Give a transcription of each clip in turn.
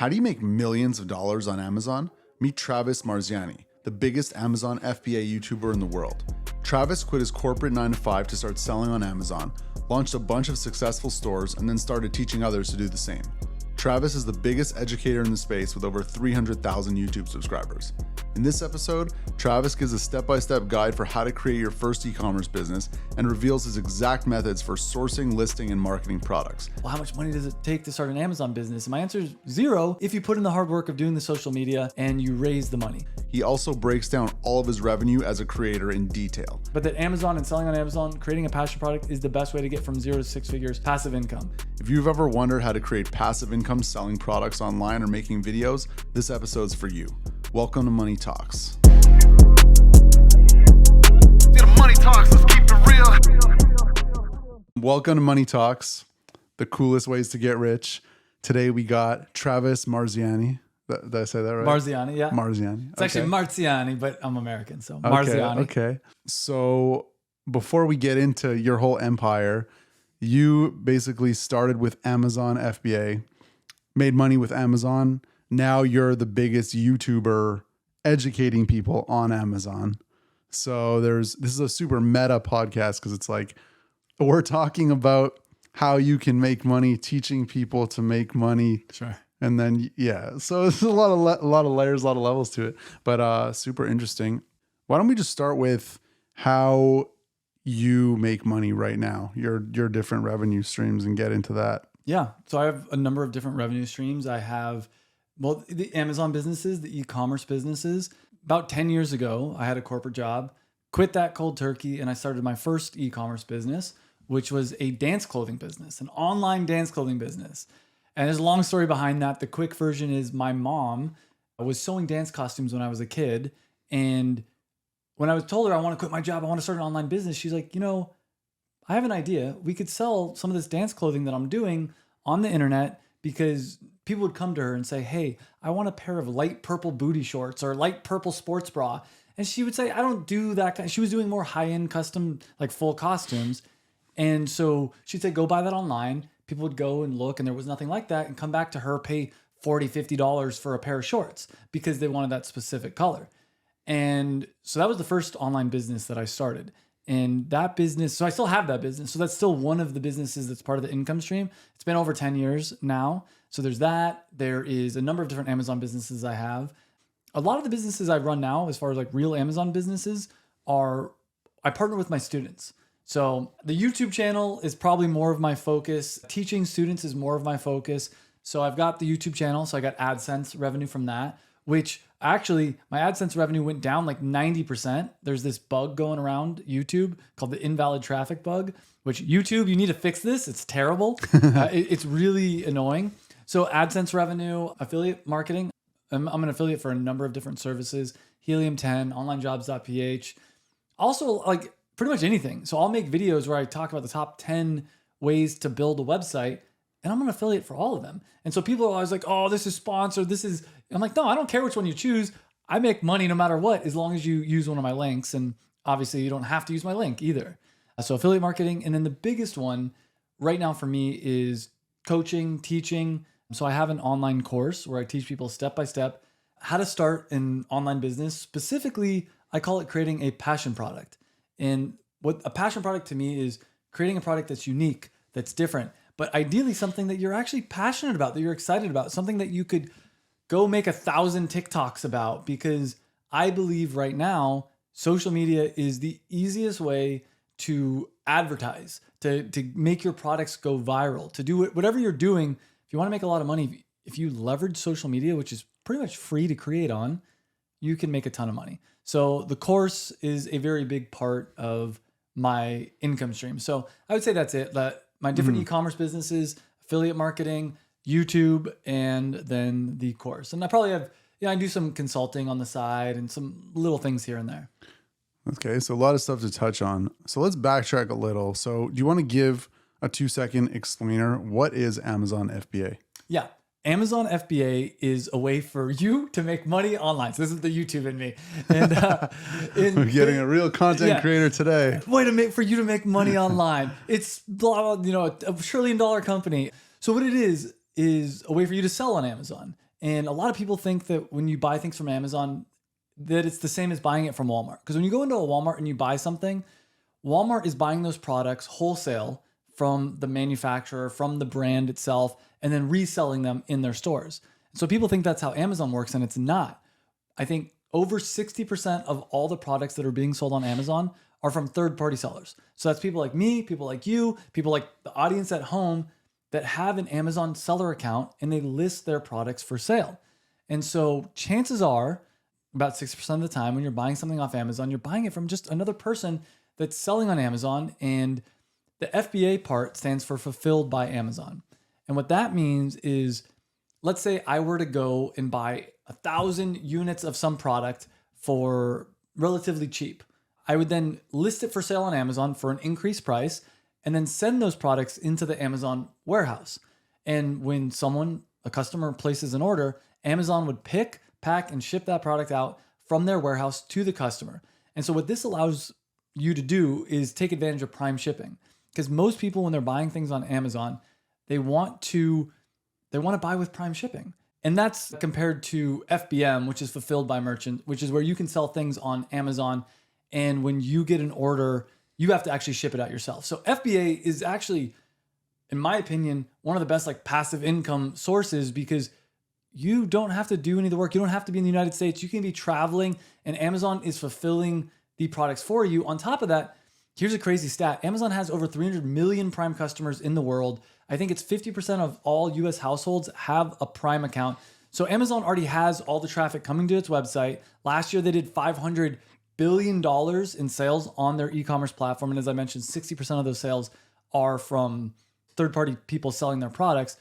How do you make millions of dollars on Amazon? Meet Travis Marziani, the biggest Amazon FBA YouTuber in the world. Travis quit his corporate 9-to-5 to start selling on Amazon, launched a bunch of successful stores, and then started teaching others to do the same. Travis is the biggest educator in the space with over 300,000 YouTube subscribers. In this episode, Travis gives a step-by-step guide for how to create your first e-commerce business and reveals his exact methods for sourcing, listing, and marketing products. Well, how much money does it take to start an Amazon business? And my answer is zero if you put in the hard work of doing the social media and you raise the money. He also breaks down all of his revenue as a creator in detail. But that Amazon and selling on Amazon, creating a passion product is the best way to get from 0 to 6 figures passive income. If you've ever wondered how to create passive income selling products online or making videos, this episode's for you. Welcome to Money Talks. Money Talks, let's keep it real. Welcome to Money Talks, the coolest ways to get rich. Today we got Travis Marziani. Did I say that right? Marziani, yeah. Marziani. It's actually Marziani, but I'm American, so Marziani. Okay. So before we get into your whole empire, you basically started with Amazon FBA, made money with Amazon. Now you're the biggest YouTuber educating people on Amazon. So this is a super meta podcast because it's like we're talking about how you can make money, teaching people to make money. Sure. And then, yeah, so it's a lot of layers, a lot of levels to it, but super interesting. Why don't we just start with how you make money right now, your different revenue streams, and get into that? Yeah. So I have a number of different revenue streams. I have, well, the Amazon businesses, the e-commerce businesses. About 10 years ago, I had a corporate job, quit that cold turkey, and I started my first e-commerce business, which was a dance clothing business, an online dance clothing business. And there's a long story behind that. The quick version is my mom was sewing dance costumes when I was a kid. And when I was told her I want to quit my job, I want to start an online business, she's like, I have an idea. We could sell some of this dance clothing that I'm doing on the internet, because people would come to her and say, hey, I want a pair of light purple booty shorts or light purple sports bra. And she would say, I don't do that kind. She was doing more high-end custom, like full costumes. And so she'd say, go buy that online. People would go and look, and there was nothing like that, and come back to her, pay $40, $50 for a pair of shorts because they wanted that specific color. And so that was the first online business that I started. And that business, so I still have that business. So that's still one of the businesses that's part of the income stream. It's been over 10 years now. So there's that. There is a number of different Amazon businesses I have. A lot of the businesses I run now, as far as like real Amazon businesses, I partner with my students. So the YouTube channel is probably more of my focus. Teaching students is more of my focus. So I've got the YouTube channel. So I got AdSense revenue from that, which actually my AdSense revenue went down like 90%. There's this bug going around YouTube called the invalid traffic bug, which YouTube, you need to fix this. It's terrible. It's really annoying. So AdSense revenue, affiliate marketing. I'm an affiliate for a number of different services, Helium 10, onlinejobs.ph. Also, like pretty much anything. So I'll make videos where I talk about the top 10 ways to build a website, and I'm an affiliate for all of them. And so people are always like, oh, this is sponsored. I'm like, no, I don't care which one you choose. I make money no matter what, as long as you use one of my links. And obviously you don't have to use my link either. So affiliate marketing. And then the biggest one right now for me is coaching, teaching. So I have an online course where I teach people step-by-step how to start an online business. Specifically, I call it creating a passion product. And what a passion product to me is creating a product that's unique, that's different, but ideally something that you're actually passionate about, that you're excited about, something that you could go make 1,000 TikToks about, because I believe right now, social media is the easiest way to advertise, to make your products go viral, to do whatever you're doing. If you want to make a lot of money, if you leverage social media, which is pretty much free to create on, you can make a ton of money. So the course is a very big part of my income stream. So I would say that's it. My different e-commerce businesses, affiliate marketing, YouTube, and then the course. And I probably have, I do some consulting on the side and some little things here and there. Okay, so a lot of stuff to touch on. So let's backtrack a little. So do you want to give a 2-second explainer? What is Amazon FBA? Yeah. Amazon FBA is a way for you to make money online. So this is the YouTube in me. And we're getting a real content creator today. Way for you to make money online. It's blah, blah, a $1 trillion company. So what it is a way for you to sell on Amazon. And a lot of people think that when you buy things from Amazon, that it's the same as buying it from Walmart. Because when you go into a Walmart and you buy something, Walmart is buying those products wholesale from the manufacturer, from the brand itself, and then reselling them in their stores. So people think that's how Amazon works, and it's not. I think over 60% of all the products that are being sold on Amazon are from third-party sellers. So that's people like me, people like you, people like the audience at home that have an Amazon seller account and they list their products for sale. And so chances are, about 60% of the time when you're buying something off Amazon, you're buying it from just another person that's selling on Amazon. And the FBA part stands for fulfilled by Amazon. And what that means is, let's say I were to go and buy 1,000 units of some product for relatively cheap. I would then list it for sale on Amazon for an increased price and then send those products into the Amazon warehouse. And when a customer places an order, Amazon would pick, pack, and ship that product out from their warehouse to the customer. And so what this allows you to do is take advantage of prime shipping. Because most people, when they're buying things on Amazon, they want to buy with prime shipping. And that's compared to FBM, which is fulfilled by merchant, which is where you can sell things on Amazon. And when you get an order, you have to actually ship it out yourself. So FBA is actually, in my opinion, one of the best like passive income sources because you don't have to do any of the work. You don't have to be in the United States. You can be traveling and Amazon is fulfilling the products for you. On top of that, here's a crazy stat. Amazon has over 300 million Prime customers in the world. I think it's 50% of all US households have a Prime account. So Amazon already has all the traffic coming to its website. Last year, they did $500 billion in sales on their e-commerce platform. And as I mentioned, 60% of those sales are from third-party people selling their products.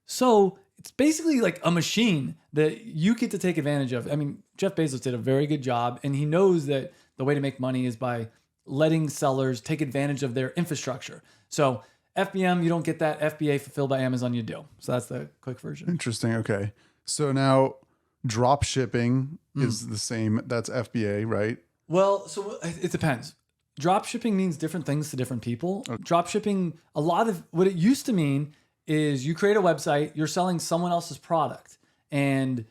So it's basically like a machine that you get to take advantage of. I mean, Jeff Bezos did a very good job, and he knows that the way to make money is by letting sellers take advantage of their infrastructure. So FBM, you don't get that. FBA, fulfilled by Amazon, you do. So that's the quick version. Interesting. Okay. So now drop shipping is the same. That's FBA, right? Well, so it depends. Drop shipping means different things to different people. Okay. Drop shipping, a lot of what it used to mean is you create a website, you're selling someone else's product. And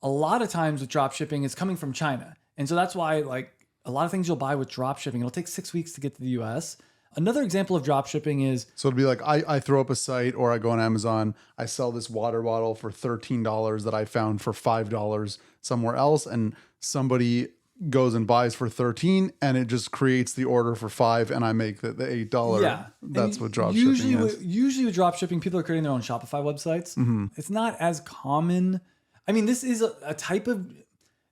a lot of times with drop shipping, it's coming from China. And so that's why like a lot of things you'll buy with drop shipping, it'll take 6 weeks to get to the US. Another example of drop shipping is... So it'd be like, I throw up a site or I go on Amazon, I sell this water bottle for $13 that I found for $5 somewhere else. And somebody goes and buys for $13 and it just creates the order for $5 and I make the $8. Yeah. That's what drop shipping is. Usually with drop shipping, people are creating their own Shopify websites. Mm-hmm. It's not as common. I mean, this is a type of...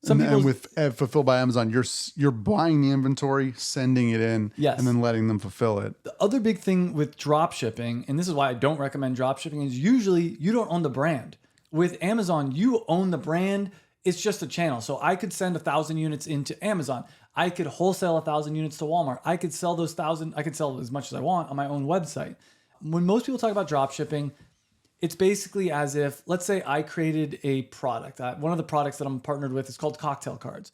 And with fulfilled by Amazon, you're buying the inventory, sending it in, yes, and then letting them fulfill it. The other big thing with drop shipping, and this is why I don't recommend drop shipping, is usually you don't own the brand. With Amazon, you own the brand. It's just a channel. So I could send 1,000 units into Amazon. I could wholesale 1,000 units to Walmart. I could sell those 1,000. I could sell as much as I want on my own website. When most people talk about drop shipping, it's basically as if, let's say I created a product. One of the products that I'm partnered with is called cocktail cards.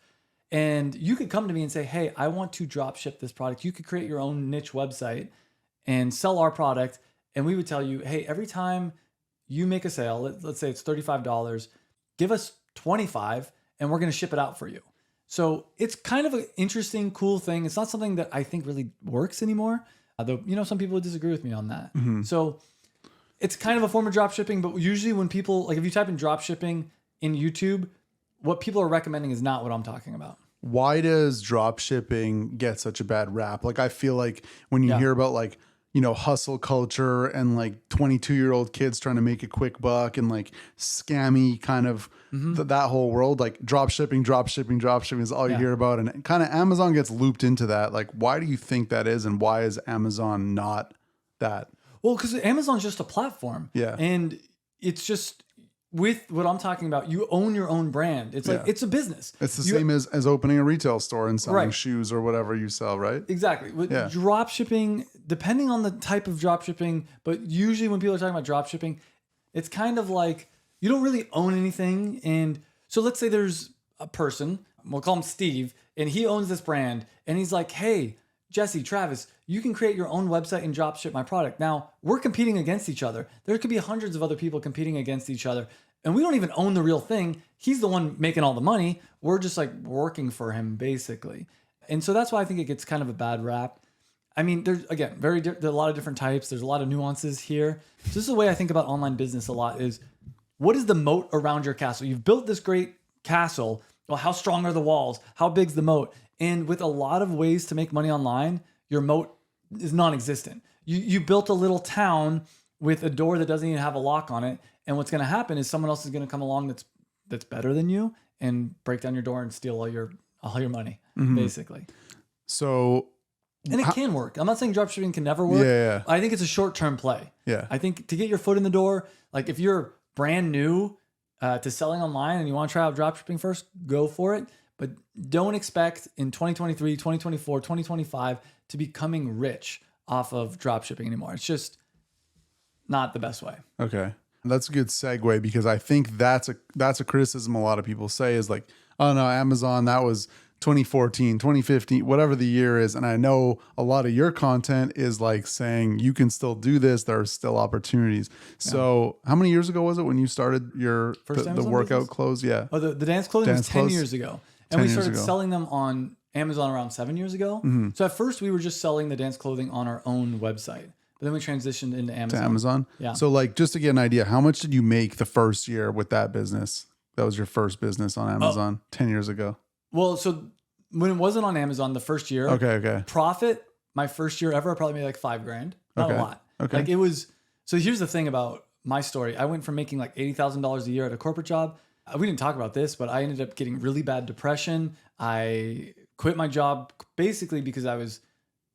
And you could come to me and say, hey, I want to drop ship this product. You could create your own niche website and sell our product. And we would tell you, hey, every time you make a sale, let's say it's $35, give us $25 and we're going to ship it out for you. So it's kind of an interesting, cool thing. It's not something that I think really works anymore. Though, some people would disagree with me on that. Mm-hmm. So it's kind of a form of drop shipping, but usually when people, like if you type in drop shipping in YouTube, what people are recommending is not what I'm talking about. Why does drop shipping get such a bad rap? Like I feel like when you hear about like, hustle culture and like 22-year-old kids trying to make a quick buck and like scammy kind of that whole world, like drop shipping is all you hear about. And kind of Amazon gets looped into that. Like, why do you think that is? And why is Amazon not that? Well, because Amazon's just a platform. Yeah. And it's just with what I'm talking about, you own your own brand. It's like, it's a business. It's the same as opening a retail store and selling shoes or whatever you sell, right? Exactly. With drop shipping, depending on the type of drop shipping, but usually when people are talking about drop shipping, it's kind of like you don't really own anything. And so let's say there's a person, we'll call him Steve, and he owns this brand. And he's like, hey, Jesse, Travis, you can create your own website and drop ship my product. Now, we're competing against each other. There could be hundreds of other people competing against each other. And we don't even own the real thing. He's the one making all the money. We're just like working for him basically. And so that's why I think it gets kind of a bad rap. I mean, there's again, there's a lot of different types. There's a lot of nuances here. So this is the way I think about online business a lot is what is the moat around your castle? You've built this great castle. Well, how strong are the walls? How big's the moat? And with a lot of ways to make money online, your moat is non-existent. You built a little town with a door that doesn't even have a lock on it. And what's going to happen is someone else is going to come along that's better than you and break down your door and steal all your money, basically. So, and it can work. I'm not saying dropshipping can never work. Yeah. I think it's a short-term play. Yeah. I think to get your foot in the door, like if you're brand new to selling online and you want to try out dropshipping first, go for it. But don't expect in 2023, 2024, 2025 to be becoming rich off of dropshipping anymore. It's just not the best way. Okay. That's a good segue because I think that's a criticism a lot of people say is like, oh no, Amazon, that was 2014, 2015, whatever the year is. And I know a lot of your content is like saying you can still do this. There are still opportunities. So how many years ago was it when you started your the workout business? clothes? Yeah. Oh, the dance clothing was 10 years ago. And we started selling them on Amazon around 7 years ago. So at first we were just selling the dance clothing on our own website. But then we transitioned into Amazon. To Amazon? Yeah. So like just to get an idea, how much did you make the first year with that business? That was your first business on Amazon 10 years ago. Well, so when it wasn't on Amazon the first year, okay. profit, my first year ever, I probably made like $5,000. Not a lot. Okay. Like it was, so here's the thing about my story. I went from making like $80,000 a year at a corporate job. We didn't talk about this, but I ended up getting really bad depression. I quit my job basically because I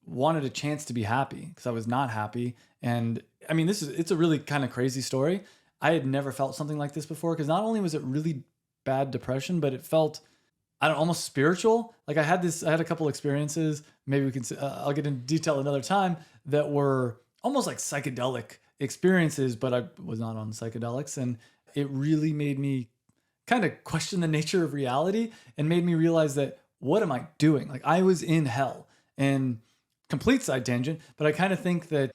wanted a chance to be happy because I was not happy. And I mean, it's a really kind of crazy story. I had never felt something like this before because not only was it really bad depression, but it felt, almost spiritual. Like I had a couple experiences, maybe we can, I'll get into detail another time, that were almost like psychedelic experiences, but I was not on psychedelics. And it really made me kind of question the nature of reality and made me realize that what am I doing? Like I was in hell. And complete side tangent, but I kind of think that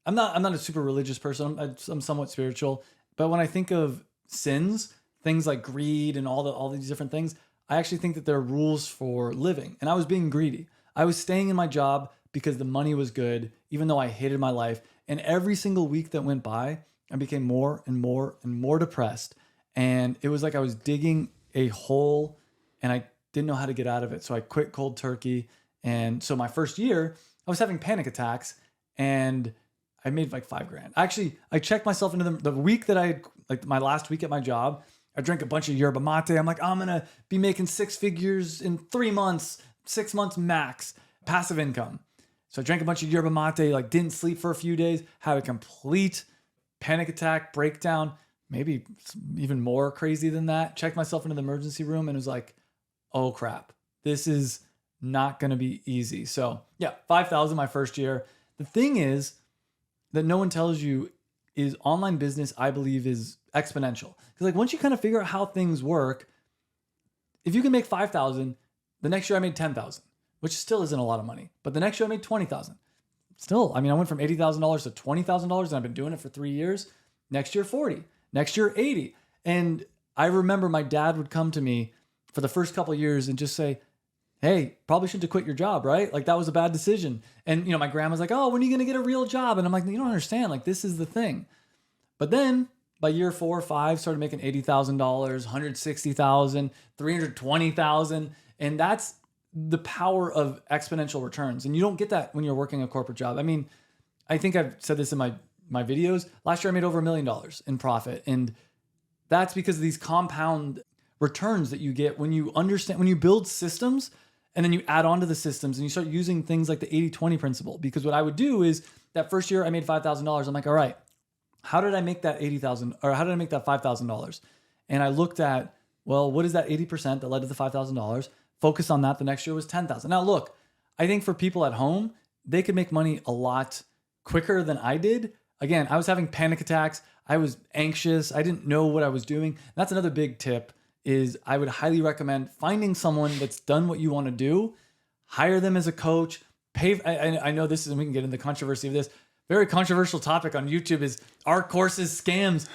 I'm not a super religious person. I'm somewhat spiritual, but when I think of sins, things like greed and all these different things, I actually think that there are rules for living. And I was being greedy. I was staying in my job because the money was good, even though I hated my life. And every single week that went by, I became more and more and more depressed. And it was like I was digging a hole and I didn't know how to get out of it. So I quit cold turkey. And so my first year, I was having panic attacks and I made like $5,000. Actually, I checked myself into the week that I had, like my last week at my job, I drank a bunch of yerba mate. I'm like, I'm going to be making 6 figures in 3 months, 6 months max, passive income. So I drank a bunch of yerba mate, like didn't sleep for a few days, had a complete panic attack, breakdown, maybe even more crazy than that. Checked myself into the emergency room and was like, oh crap, this is not going to be easy. So yeah, 5,000 my first year. The thing is that no one tells you is online business, I believe, is exponential. Because like once you kind of figure out how things work, if you can make 5,000, the next year I made 10,000, which still isn't a lot of money. But the next year I made 20,000. Still, I mean, I went from $80,000 to $20,000 and I've been doing it for 3 years. Next year, 40. Next year, 80. And I remember my dad would come to me for the first couple of years and just say, hey, probably shouldn't have quit your job, right? Like that was a bad decision. And my grandma's like, oh, when are you going to get a real job? And I'm like, you don't understand. Like this is the thing. But then by year 4 or 5, started making $80,000, $160,000, $320,000. And that's the power of exponential returns. And you don't get that when you're working a corporate job. I mean, I think I've said this in my videos. Last year I made over $1 million in profit. And that's because of these compound returns that you get when you understand, when you build systems and then you add on to the systems and you start using things like the 80-20 principle. Because what I would do is that first year I made $5,000. I'm like, all right, how did I make that $80,000 or how did I make that $5,000? And I looked at, well, what is that 80% that led to the $5,000? Focus on that. The next year was 10,000. Now look, I think for people at home, they could make money a lot quicker than I did. Again, I was having panic attacks. I was anxious. I didn't know what I was doing. And that's another big tip is I would highly recommend finding someone that's done what you want to do, hire them as a coach, pay. I know this is, and we can get into the controversy of this. very controversial topic on YouTube is, are courses scams?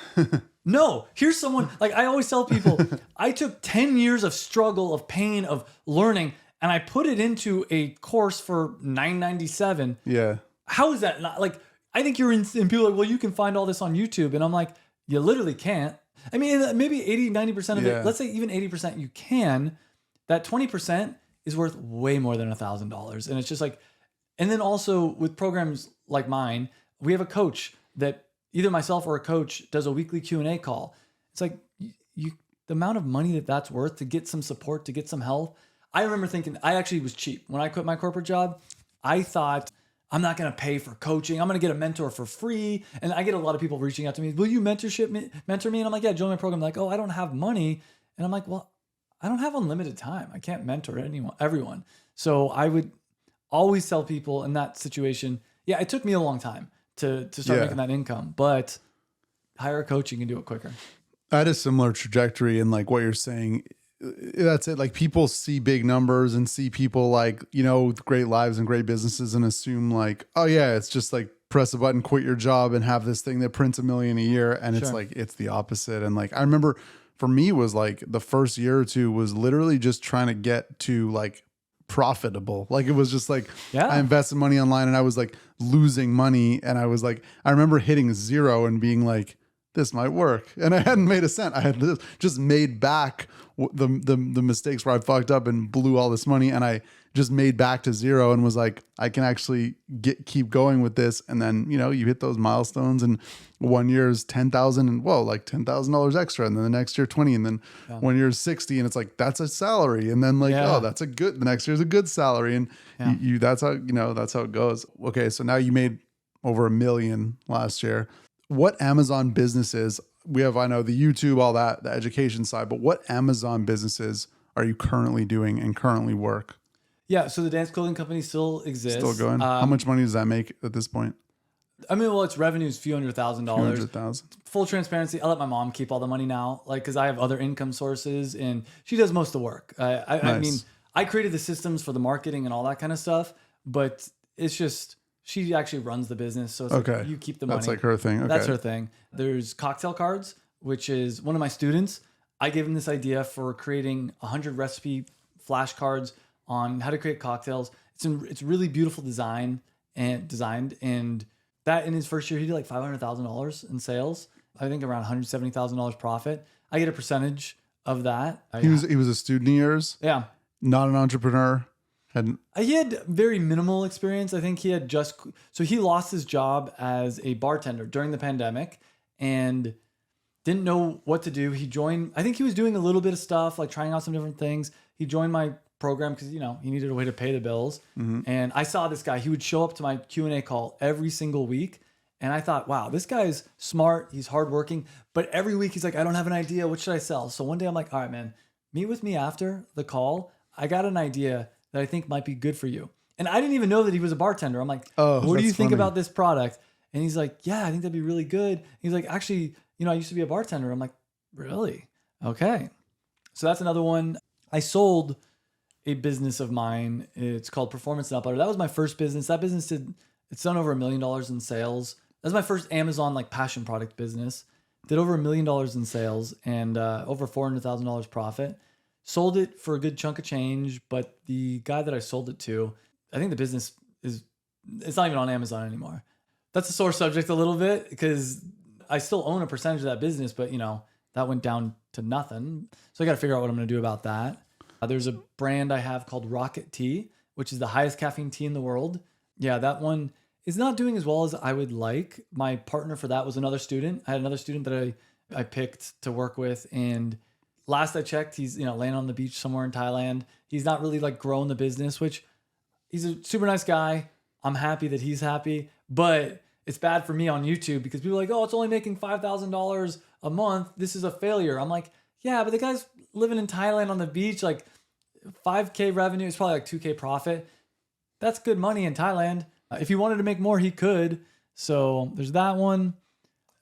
No, here's someone, like I always tell people, I took 10 years of struggle, of pain, of learning, and I put it into a course for $9.97. Yeah. How is that not, like, I think you're in, and people are like, well, you can find all this on YouTube. And I'm like, you literally can't. I mean, maybe 80, 90% of it, let's say even 80% you can, that 20% is worth way more than $1,000. And it's just like, and then also with programs like mine, we have a coach that either myself or a coach does a weekly Q&A call. It's like the amount of money that's worth to get some support, to get some help. I remember thinking, I actually was cheap. When I quit my corporate job, I thought, I'm not going to pay for coaching. I'm going to get a mentor for free. And I get a lot of people reaching out to me, will you mentor me? And I'm like, yeah, join my program. Like, oh, I don't have money. And I'm like, well, I don't have unlimited time. I can't mentor everyone. So I would always tell people in that situation, yeah, it took me a long time to start making that income, but hire a coach, you can do it quicker. I had a similar trajectory in like what you're saying. That's it. Like people see big numbers and see people like, you know, with great lives and great businesses and assume like, oh yeah, it's just like press a button, quit your job and have this thing that prints $1 million a year. And it's like, it's the opposite. And like, I remember for me was like the first year or two was literally just trying to get to like profitable. Like it was just like, I invested money online and I was like losing money. And I was like, I remember hitting zero and being like, this might work. And I hadn't made a cent. I had just made back the mistakes where I fucked up and blew all this money. And I just made back to zero and was like, I can actually keep going with this. And then, you know, you hit those milestones and 1 year is 10,000 and whoa, like $10,000 extra. And then the next year 20 and then 1 year is 60. And it's like, that's a salary. And then like, oh, that's the next year's a good salary. And you that's how, you know, that's how it goes. Okay. So now you made over $1 million last year. What Amazon businesses I know the YouTube, all that, the education side, but what Amazon businesses are you currently doing and currently work? Yeah. So the dance clothing company still exists. Still going. How much money does that make at this point? I mean, well, its revenue is a few $100,000. $100,000. Full transparency. I let my mom keep all the money now, like, cause I have other income sources and she does most of the work. I mean, I created the systems for the marketing and all that kind of stuff, but it's just, she actually runs the business. So it's like, you keep the money. That's like her thing. Okay. That's her thing. There's cocktail cards, which is one of my students. I gave him this idea for creating 100 recipe flashcards on how to create cocktails. It's really beautiful designed and that in his first year, he did like $500,000 in sales. I think around $170,000 profit. I get a percentage of that. He was a student of yours? Yeah. Not an entrepreneur? He had very minimal experience. I think he had so he lost his job as a bartender during the pandemic and didn't know what to do. He joined, I think he was doing a little bit of stuff, like trying out some different things. He joined my program because, you know, he needed a way to pay the bills. And I saw this guy, he would show up to my Q&A call every single week. And I thought, wow, this guy's smart. He's hardworking. But every week he's like, I don't have an idea. What should I sell? So one day I'm like, all right, man, meet with me after the call. I got an idea that I think might be good for you. And I didn't even know that he was a bartender. I'm like, what do you think about this product? And he's like, yeah, I think that'd be really good. He's like, actually, you know, I used to be a bartender. I'm like, really? Okay. So that's another one. I sold a business of mine. It's called Performance Nut Butter. That was my first business. That business it's done over $1 million in sales. That was my first Amazon like passion product business. Did over $1 million in sales and over $400,000 profit. Sold it for a good chunk of change, but the guy that I sold it to, I think the business it's not even on Amazon anymore. That's a sore subject a little bit because I still own a percentage of that business, but you know, that went down to nothing. So I got to figure out what I'm going to do about that. There's a brand I have called Rocket Tea, which is the highest caffeine tea in the world. Yeah, that one is not doing as well as I would like. My partner for that was another student. I had another student that I picked to work with, and last I checked, he's, you know, laying on the beach somewhere in Thailand. He's not really like growing the business, which he's a super nice guy. I'm happy that he's happy, but it's bad for me on YouTube because people are like, oh, it's only making $5,000 a month. This is a failure. I'm like, yeah, but the guy's living in Thailand on the beach, like 5K revenue. It's probably like 2K profit. That's good money in Thailand. If he wanted to make more, he could. So there's that one.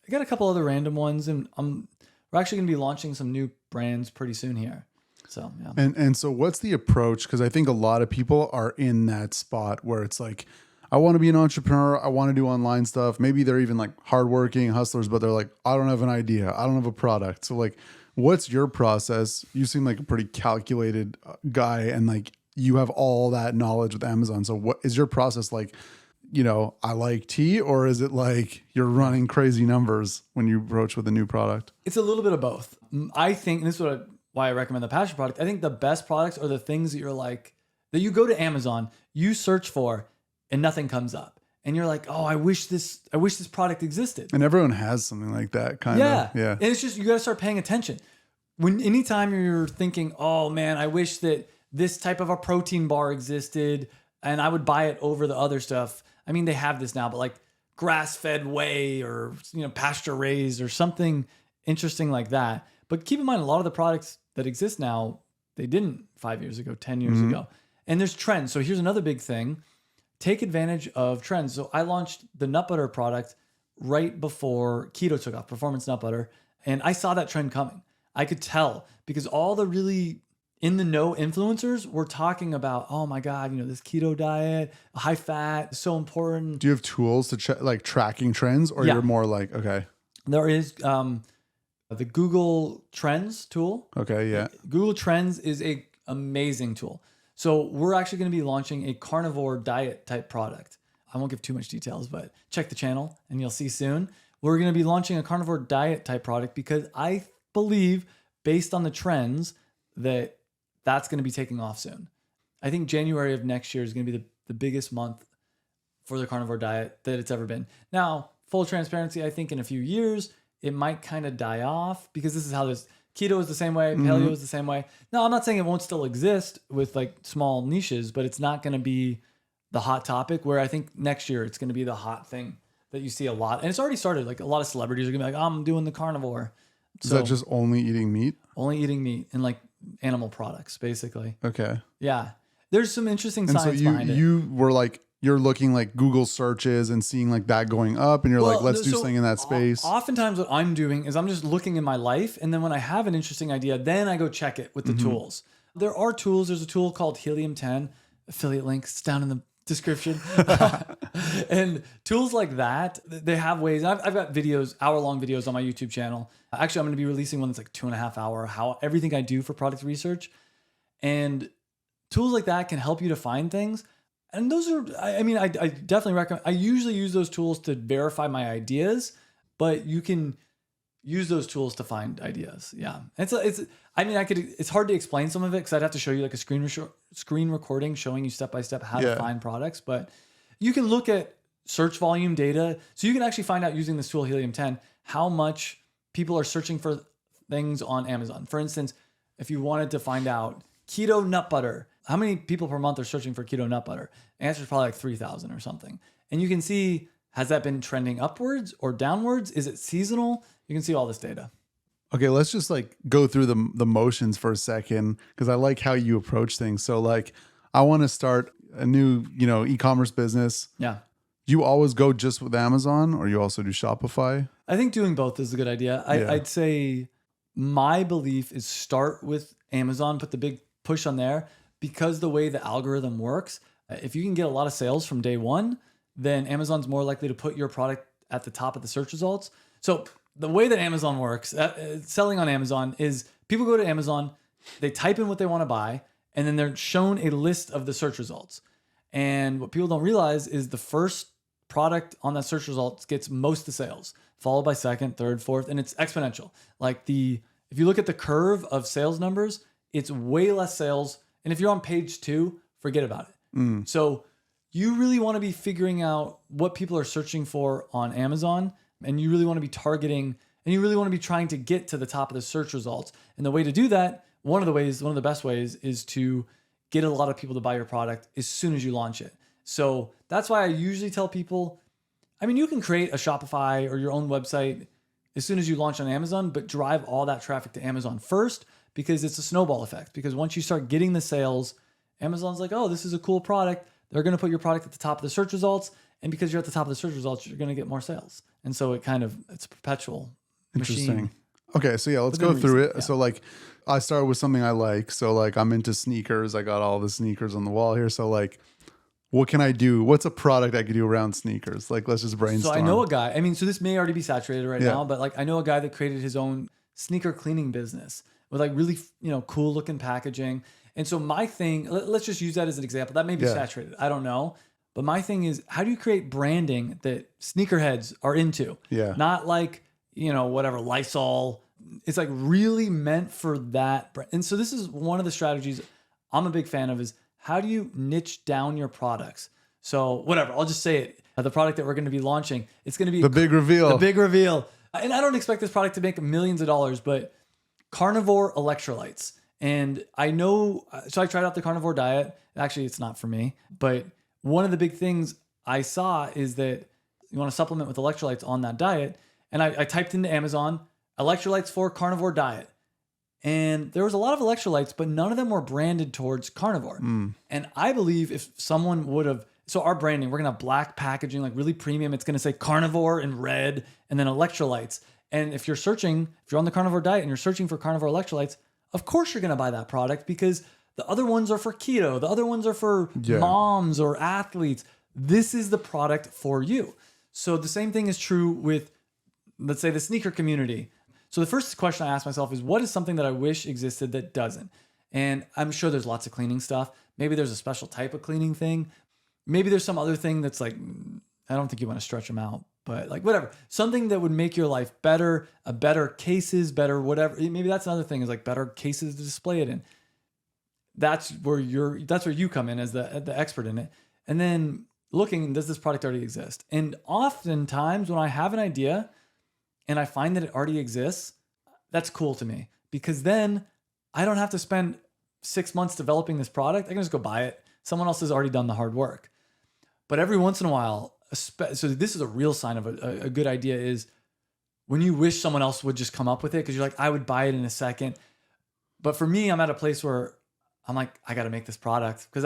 I got a couple other random ones, and we're actually going to be launching some new brands pretty soon here. So, yeah. And so what's the approach? Because I think a lot of people are in that spot where it's like, I want to be an entrepreneur. I want to do online stuff. Maybe they're even like hardworking hustlers, but they're like, I don't have an idea. I don't have a product. So like, what's your process? You seem like a pretty calculated guy, and like you have all that knowledge with Amazon. So what is your process like? You know, I like tea, or is it like you're running crazy numbers when you approach with a new product? It's a little bit of both. I think, and this is why I recommend the passion product. I think the best products are the things that you're like, that you go to Amazon, you search for, and nothing comes up. And you're like, oh, I wish this product existed. And everyone has something like that kind of. Yeah. And it's just, you got to start paying attention. Anytime you're thinking, oh man, I wish that this type of a protein bar existed and I would buy it over the other stuff. I mean, they have this now, but like grass-fed whey or, pasture raised or something interesting like that. But keep in mind, a lot of the products that exist now, they didn't 5 years ago, 10 years ago. And there's trends. So here's another big thing. Take advantage of trends. So I launched the nut butter product right before keto took off, performance nut butter. And I saw that trend coming. I could tell because all the really in the know influencers were talking about, oh my God, this keto diet, high fat, so important. Do you have tools to like tracking trends, or you're more like, okay. There is the Google Trends tool. Okay, yeah. Google Trends is a amazing tool. So we're actually going to be launching a carnivore diet type product. I won't give too much details, but check the channel and you'll see soon. We're going to be launching a carnivore diet type product because I believe, based on the trends, that that's going to be taking off soon. I think January of next year is going to be the biggest month for the carnivore diet that it's ever been. Now, full transparency, I think in a few years, it might kind of die off because this is how this keto is the same way, paleo is the same way. Now, I'm not saying it won't still exist with like small niches, but it's not going to be the hot topic, where I think next year it's going to be the hot thing that you see a lot. And it's already started. Like a lot of celebrities are going to be like, oh, I'm doing the carnivore. Is that just only eating meat? Only eating meat and like animal products, basically. Okay. Yeah. There's some interesting and science so behind it. You were like, you're looking like Google searches and seeing like that going up, and you're like, let's do something in that space. Oftentimes what I'm doing is I'm just looking in my life, and then when I have an interesting idea, then I go check it with the tools. There are tools. There's a tool called Helium 10. Affiliate links down in the description. And tools like that, they have ways. I've got videos, hour-long videos on my YouTube channel. Actually, I'm going to be releasing one that's like 2.5 hour, how everything I do for product research. And tools like that can help you to find things. And those are, I mean, I definitely recommend, I usually use those tools to verify my ideas, but you can use those tools to find ideas. Yeah. It's hard to explain some of it because I'd have to show you like a screen recording showing you step by step how to find products, but you can look at search volume data. So you can actually find out using this tool, Helium 10, how much people are searching for things on Amazon. For instance, if you wanted to find out keto nut butter, how many people per month are searching for keto nut butter? The answer is probably like 3,000 or something. And you can see, has that been trending upwards or downwards? Is it seasonal? You can see all this data. Okay, let's just like go through the motions for a second, because I like how you approach things. So like, I want to start a new, e-commerce business. Yeah. Do you always go just with Amazon, or you also do Shopify? I think doing both is a good idea. I'd say my belief is start with Amazon, put the big push on there, because the way the algorithm works, if you can get a lot of sales from day one, then Amazon's more likely to put your product at the top of the search results. So the way that Amazon works, selling on Amazon, is people go to Amazon, they type in what they want to buy, and then they're shown a list of the search results. And what people don't realize is the first product on that search results gets most of the sales, followed by second, third, fourth, and it's exponential. Like if you look at the curve of sales numbers, it's way less sales. And if you're on page 2, forget about it. So you really want to be figuring out what people are searching for on Amazon, and you really want to be targeting, and you really want to be trying to get to the top of the search results. And the way to do that, one of the best ways is to get a lot of people to buy your product as soon as you launch it. So that's why I usually tell people, I mean, you can create a Shopify or your own website as soon as you launch on Amazon, but drive all that traffic to Amazon first, because it's a snowball effect. Because once you start getting the sales, Amazon's like, oh, this is a cool product. They're going to put your product at the top of the search results. And because you're at the top of the search results, you're going to get more sales. And so it's a perpetual machine. Okay, so yeah, let's go through it. Yeah. So like, I started with something I like. So like, I'm into sneakers. I got all the sneakers on the wall here. So like, what can I do? What's a product I could do around sneakers? Like, let's just brainstorm. So I know a guy, I mean, so this may already be saturated right Yeah. now, but like I know a guy that created his own sneaker cleaning business with like really, cool looking packaging. And so my thing, let's just use that as an example. That may be Yeah. saturated. I don't know. But my thing is, how do you create branding that sneakerheads are into? Yeah. Not like, whatever, Lysol. It's like really meant for that. And so this is one of the strategies I'm a big fan of is how do you niche down your products? So whatever, I'll just say it. The product that we're going to be launching, it's going to be the big reveal. The big reveal. And I don't expect this product to make millions of dollars, but carnivore electrolytes. And I know, so I tried out the carnivore diet. Actually, it's not for me, but one of the big things I saw is that you want to supplement with electrolytes on that diet. And I typed into Amazon, electrolytes for carnivore diet. And there was a lot of electrolytes, but none of them were branded towards carnivore. And I believe if someone would have, so our branding, we're going to have black packaging, like really premium. It's going to say carnivore in red and then electrolytes. And if you're on the carnivore diet and you're searching for carnivore electrolytes, of course you're going to buy that product because the other ones are for keto. The other ones are for moms or athletes. This is the product for you. So the same thing is true with, let's say, the sneaker community. So the first question I ask myself is, what is something that I wish existed that doesn't? And I'm sure there's lots of cleaning stuff. Maybe there's a special type of cleaning thing. Maybe there's some other thing that's like, I don't think you want to stretch them out, but like whatever. Something that would make your life better, better cases, better whatever. Maybe that's another thing is like better cases to display it in. That's where you come in as the expert in it. And then looking, does this product already exist? And oftentimes when I have an idea and I find that it already exists, that's cool to me because then I don't have to spend 6 months developing this product. I can just go buy it. Someone else has already done the hard work. But every once in a while, so this is a real sign of a good idea is when you wish someone else would just come up with it because you're like, I would buy it in a second. But for me, I'm at a place where I'm like, I got to make this product because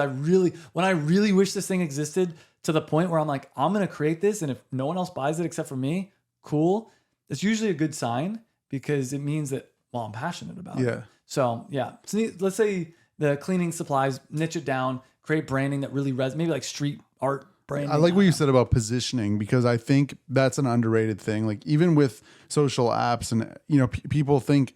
when I really wish this thing existed to the point where I'm like, I'm going to create this. And if no one else buys it except for me, cool. It's usually a good sign because it means that, well, I'm passionate about it. So yeah, so let's say the cleaning supplies, niche it down, create branding that really resonates, maybe like street art branding. I like what you said about positioning because I think that's an underrated thing. Like even with social apps and, people think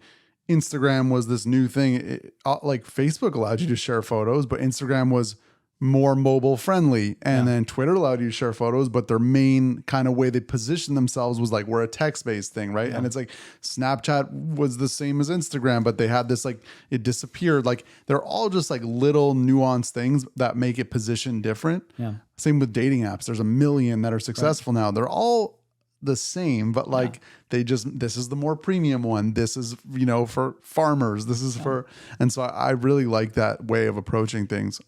Instagram was this new thing. Like Facebook allowed you to share photos, but Instagram was more mobile friendly. And then Twitter allowed you to share photos, but their main kind of way they positioned themselves was like, we're a text-based thing, right? And it's like Snapchat was the same as Instagram, but they had this like, it disappeared. Like they're all just like little nuanced things that make it positioned different. Yeah. Same with dating apps. There's a million that are successful now. They're all the same, but like this is the more premium one. This is, for farmers. This is for, and so I really like that way of approaching things.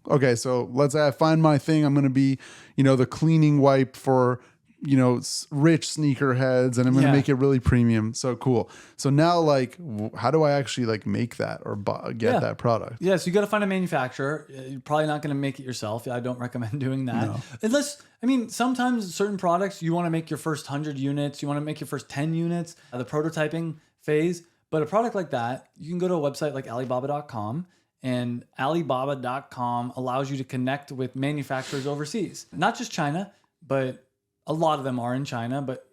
Okay. So let's say I find my thing. I'm going to be, the cleaning wipe for, rich sneakerheads and I'm going to make it really premium. So cool. So now like, how do I actually like make that or get that product? Yeah. So you got to find a manufacturer. You're probably not going to make it yourself. I don't recommend doing that. No. Unless, sometimes certain products, you want to make your first 100 units. You want to make your first 10 units, the prototyping phase. But a product like that, you can go to a website like Alibaba.com. And Alibaba.com allows you to connect with manufacturers overseas. Not just China, but a lot of them are in China, but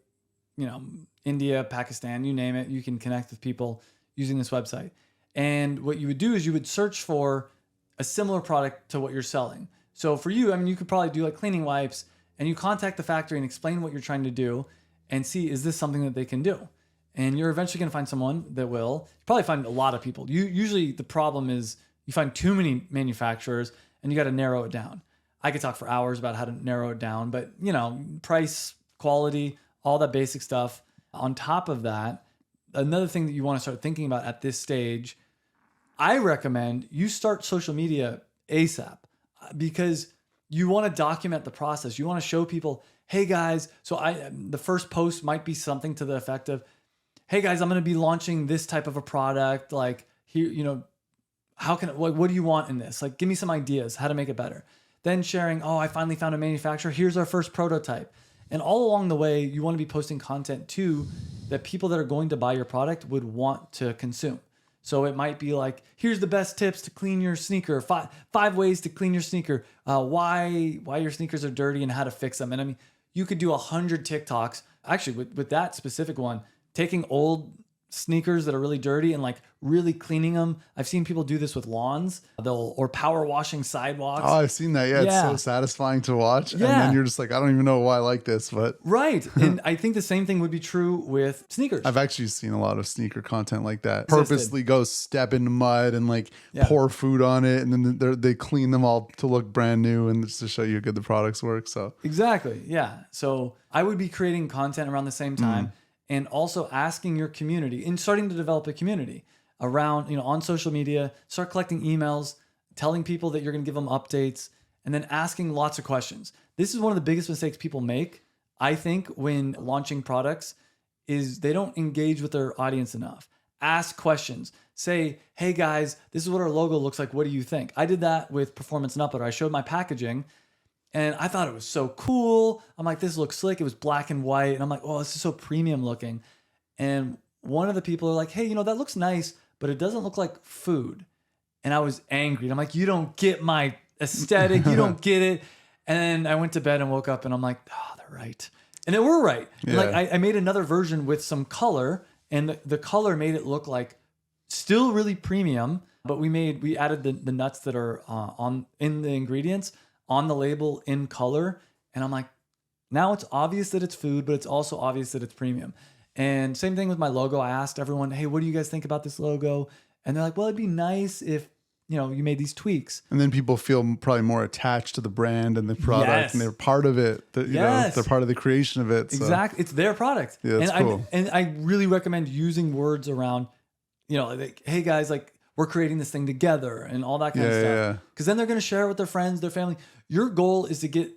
India, Pakistan, you name it, you can connect with people using this website. And what you would do is you would search for a similar product to what you're selling. So for you, you could probably do like cleaning wipes and you contact the factory and explain what you're trying to do and see, is this something that they can do? And you're eventually going to find someone that will. You probably find a lot of people. Usually the problem is you find too many manufacturers and you got to narrow it down. I could talk for hours about how to narrow it down, but price, quality, all that basic stuff. On top of that, another thing that you want to start thinking about at this stage, I recommend you start social media ASAP because you want to document the process. You want to show people, hey guys, the first post might be something to the effect of, hey guys, I'm going to be launching this type of a product. Like here, what do you want in this? Like, give me some ideas how to make it better. Then sharing, I finally found a manufacturer. Here's our first prototype. And all along the way, you want to be posting content too that people that are going to buy your product would want to consume. So it might be like, here's the best tips to clean your sneaker. Five ways to clean your sneaker. Why your sneakers are dirty and how to fix them. And I mean, you could do 100 TikToks. Actually, with that specific one, taking old sneakers that are really dirty and like really cleaning them. I've seen people do this with lawns. Or power washing sidewalks. Oh, I've seen that. Yeah, it's so satisfying to watch. And then you're just like, I don't even know why I like this, but right. And I think the same thing would be true with sneakers. I've actually seen a lot of sneaker content like that. Purposely go step in mud and like pour food on it, and then they clean them all to look brand new and just to show you how good the products work. So exactly. Yeah. So I would be creating content around the same time. And also asking your community and starting to develop a community around, on social media, start collecting emails, telling people that you're going to give them updates, and then asking lots of questions. This is one of the biggest mistakes people make, I think, when launching products is they don't engage with their audience enough. Ask questions. Say, hey guys, this is what our logo looks like. What do you think? I did that with Performance and Upload. I showed my packaging and I thought it was so cool. I'm like, this looks slick. It was black and white. And I'm like, oh, this is so premium looking. And one of the people are like, hey, that looks nice, but it doesn't look like food. And I was angry. And I'm like, you don't get my aesthetic. You don't get it. And then I went to bed and woke up and I'm like, oh, they're right. And they were right. Yeah. Like I made another version with some color, and the color made it look like still really premium, but we added the nuts that are in the ingredients on the label in color. And I'm like, now it's obvious that it's food, but it's also obvious that it's premium. And same thing with my logo. I asked everyone, hey, what do you guys think about this logo? And they're like, well, it'd be nice if, you made these tweaks. And then people feel probably more attached to the brand and the product, and they're part of it. They're part of the creation of it. So. Exactly. It's their product. Yeah, that's cool. And I really recommend using words around, like, hey guys, like, we're creating this thing together and all that kind of stuff. Because then they're going to share it with their friends, their family. Your goal is to get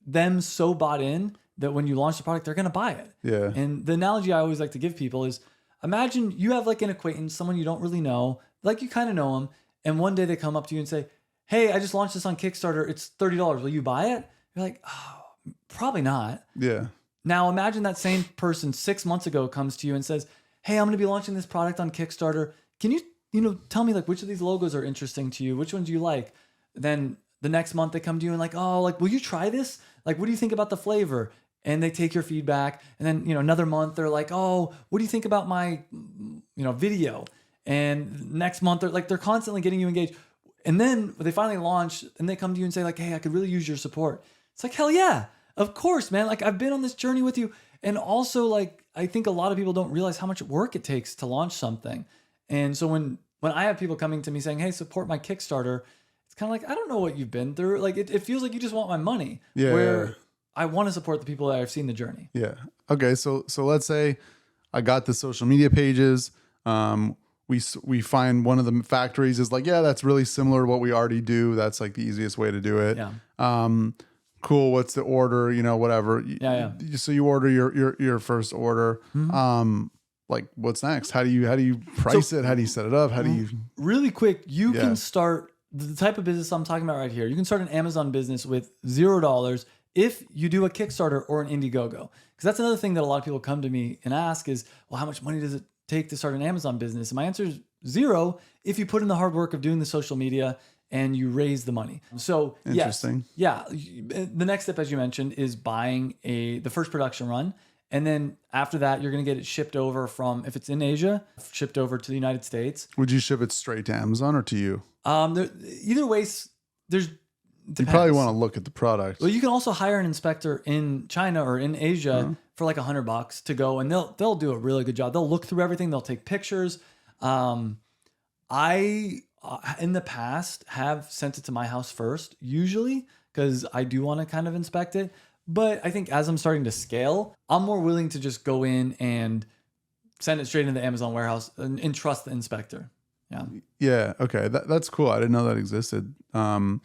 them so bought in that when you launch the product, they're going to buy it. Yeah. And the analogy I always like to give people is, imagine you have like an acquaintance, someone you don't really know, like you kind of know them. And one day they come up to you and say, hey, I just launched this on Kickstarter. It's $30. Will you buy it? You're like, oh, probably not. Yeah. Now imagine that same person 6 months ago comes to you and says, hey, I'm going to be launching this product on Kickstarter. Can you tell me like which of these logos are interesting to you? Which ones do you like? Then the next month they come to you and like, oh, like, will you try this? Like, what do you think about the flavor? And they take your feedback. And then, another month they're like, oh, what do you think about my, video? And next month they're constantly getting you engaged. And then they finally launch and they come to you and say like, hey, I could really use your support. It's like, hell yeah, of course, man. Like, I've been on this journey with you. And also, like, I think a lot of people don't realize how much work it takes to launch something. And so when I have people coming to me saying, hey, support my Kickstarter, it's kind of like, I don't know what you've been through. Like, it feels like you just want my money. Yeah. Where I want to support the people that I've seen the journey. Yeah. Okay. So let's say I got the social media pages. We find one of the factories is like, yeah, that's really similar to what we already do. That's like the easiest way to do it. Yeah. Cool. What's the order? Whatever. Yeah. So you order your first order. Mm-hmm. Like, what's next? How do you price it? How do you set it up? How do you really quick? You can start the type of business I'm talking about right here. You can start an Amazon business with $0 if you do a Kickstarter or an Indiegogo. Because that's another thing that a lot of people come to me and ask is, well, how much money does it take to start an Amazon business? And my answer is 0 if you put in the hard work of doing the social media and you raise the money. So interesting. Yes, yeah. The next step, as you mentioned, is buying the first production run. And then after that, you're going to get it shipped over from, if it's in Asia, shipped over to the United States. Would you ship it straight to Amazon or to you? Either way, depends. You probably want to look at the product. Well, you can also hire an inspector in China or in Asia for like $100 to go, and they'll do a really good job. They'll look through everything. They'll take pictures. I in the past have sent it to my house first, usually, because I do want to kind of inspect it. But I think as I'm starting to scale, I'm more willing to just go in and send it straight into the Amazon warehouse and trust the inspector. Yeah. Yeah. Okay. That's cool. I didn't know that existed. Next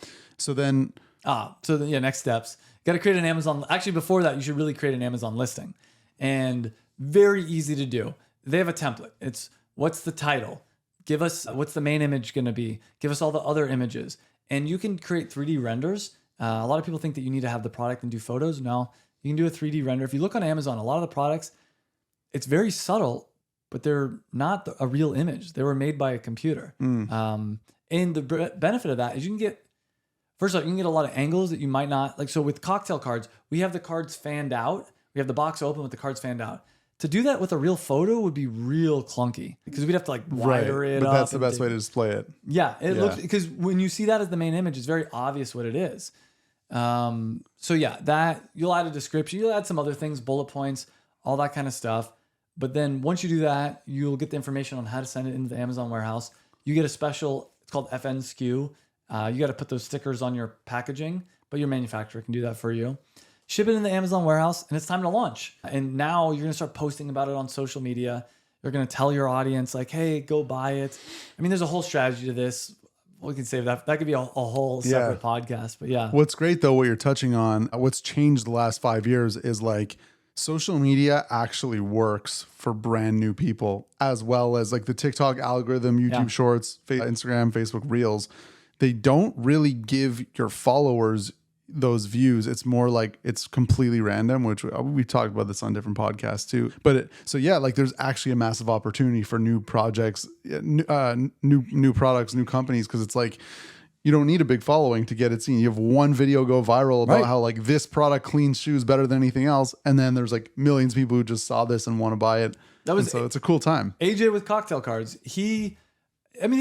steps. Got to create an Amazon. Actually, before that, you should really create an Amazon listing. And very easy to do. They have a template. It's what's the title? Give us what's the main image going to be? Give us all the other images. And you can create 3D renders. A lot of people think that you need to have the product and do photos. No, you can do a 3D render. If you look on Amazon, a lot of the products, it's very subtle, but they're not a real image. They were made by a computer. And the benefit of that is you can get, first off, you can get a lot of angles that you might not, like, so with cocktail cards, we have the cards fanned out. We have the box open with the cards fanned out. To do that with a real photo would be real clunky because we'd have to like wire it but up. that's the best way to display it. Yeah, it looks, because when you see that as the main image, it's very obvious what it is. So yeah, that you'll add a description, you'll add some other things, bullet points, all that kind of stuff. But then once you do that, you'll get the information on how to send it into the Amazon warehouse. You get a special, it's called FN SKU. You got to put those stickers on your packaging, but your manufacturer can do that for you. Ship it in the Amazon warehouse, and it's time to launch. And now you're going to start posting about it on social media. You're going to tell your audience like, hey, go buy it. I mean, there's a whole strategy to this. We can save that. That could be a whole separate podcast, but yeah. What's great though, what you're touching on, what's changed the last 5 years is like social media actually works for brand new people, as well as like the TikTok algorithm, YouTube Shorts, Instagram, Facebook Reels. They don't really give your followers those views. It's more like it's completely random, which we talked about this on different podcasts too. But so yeah, like there's actually a massive opportunity for new projects, new products, new companies, because it's like you don't need a big following to get it seen. You have one video go viral about how like this product cleans shoes better than anything else, and then there's like millions of people who just saw this and want to buy it. So it's a cool time. AJ with cocktail cards. His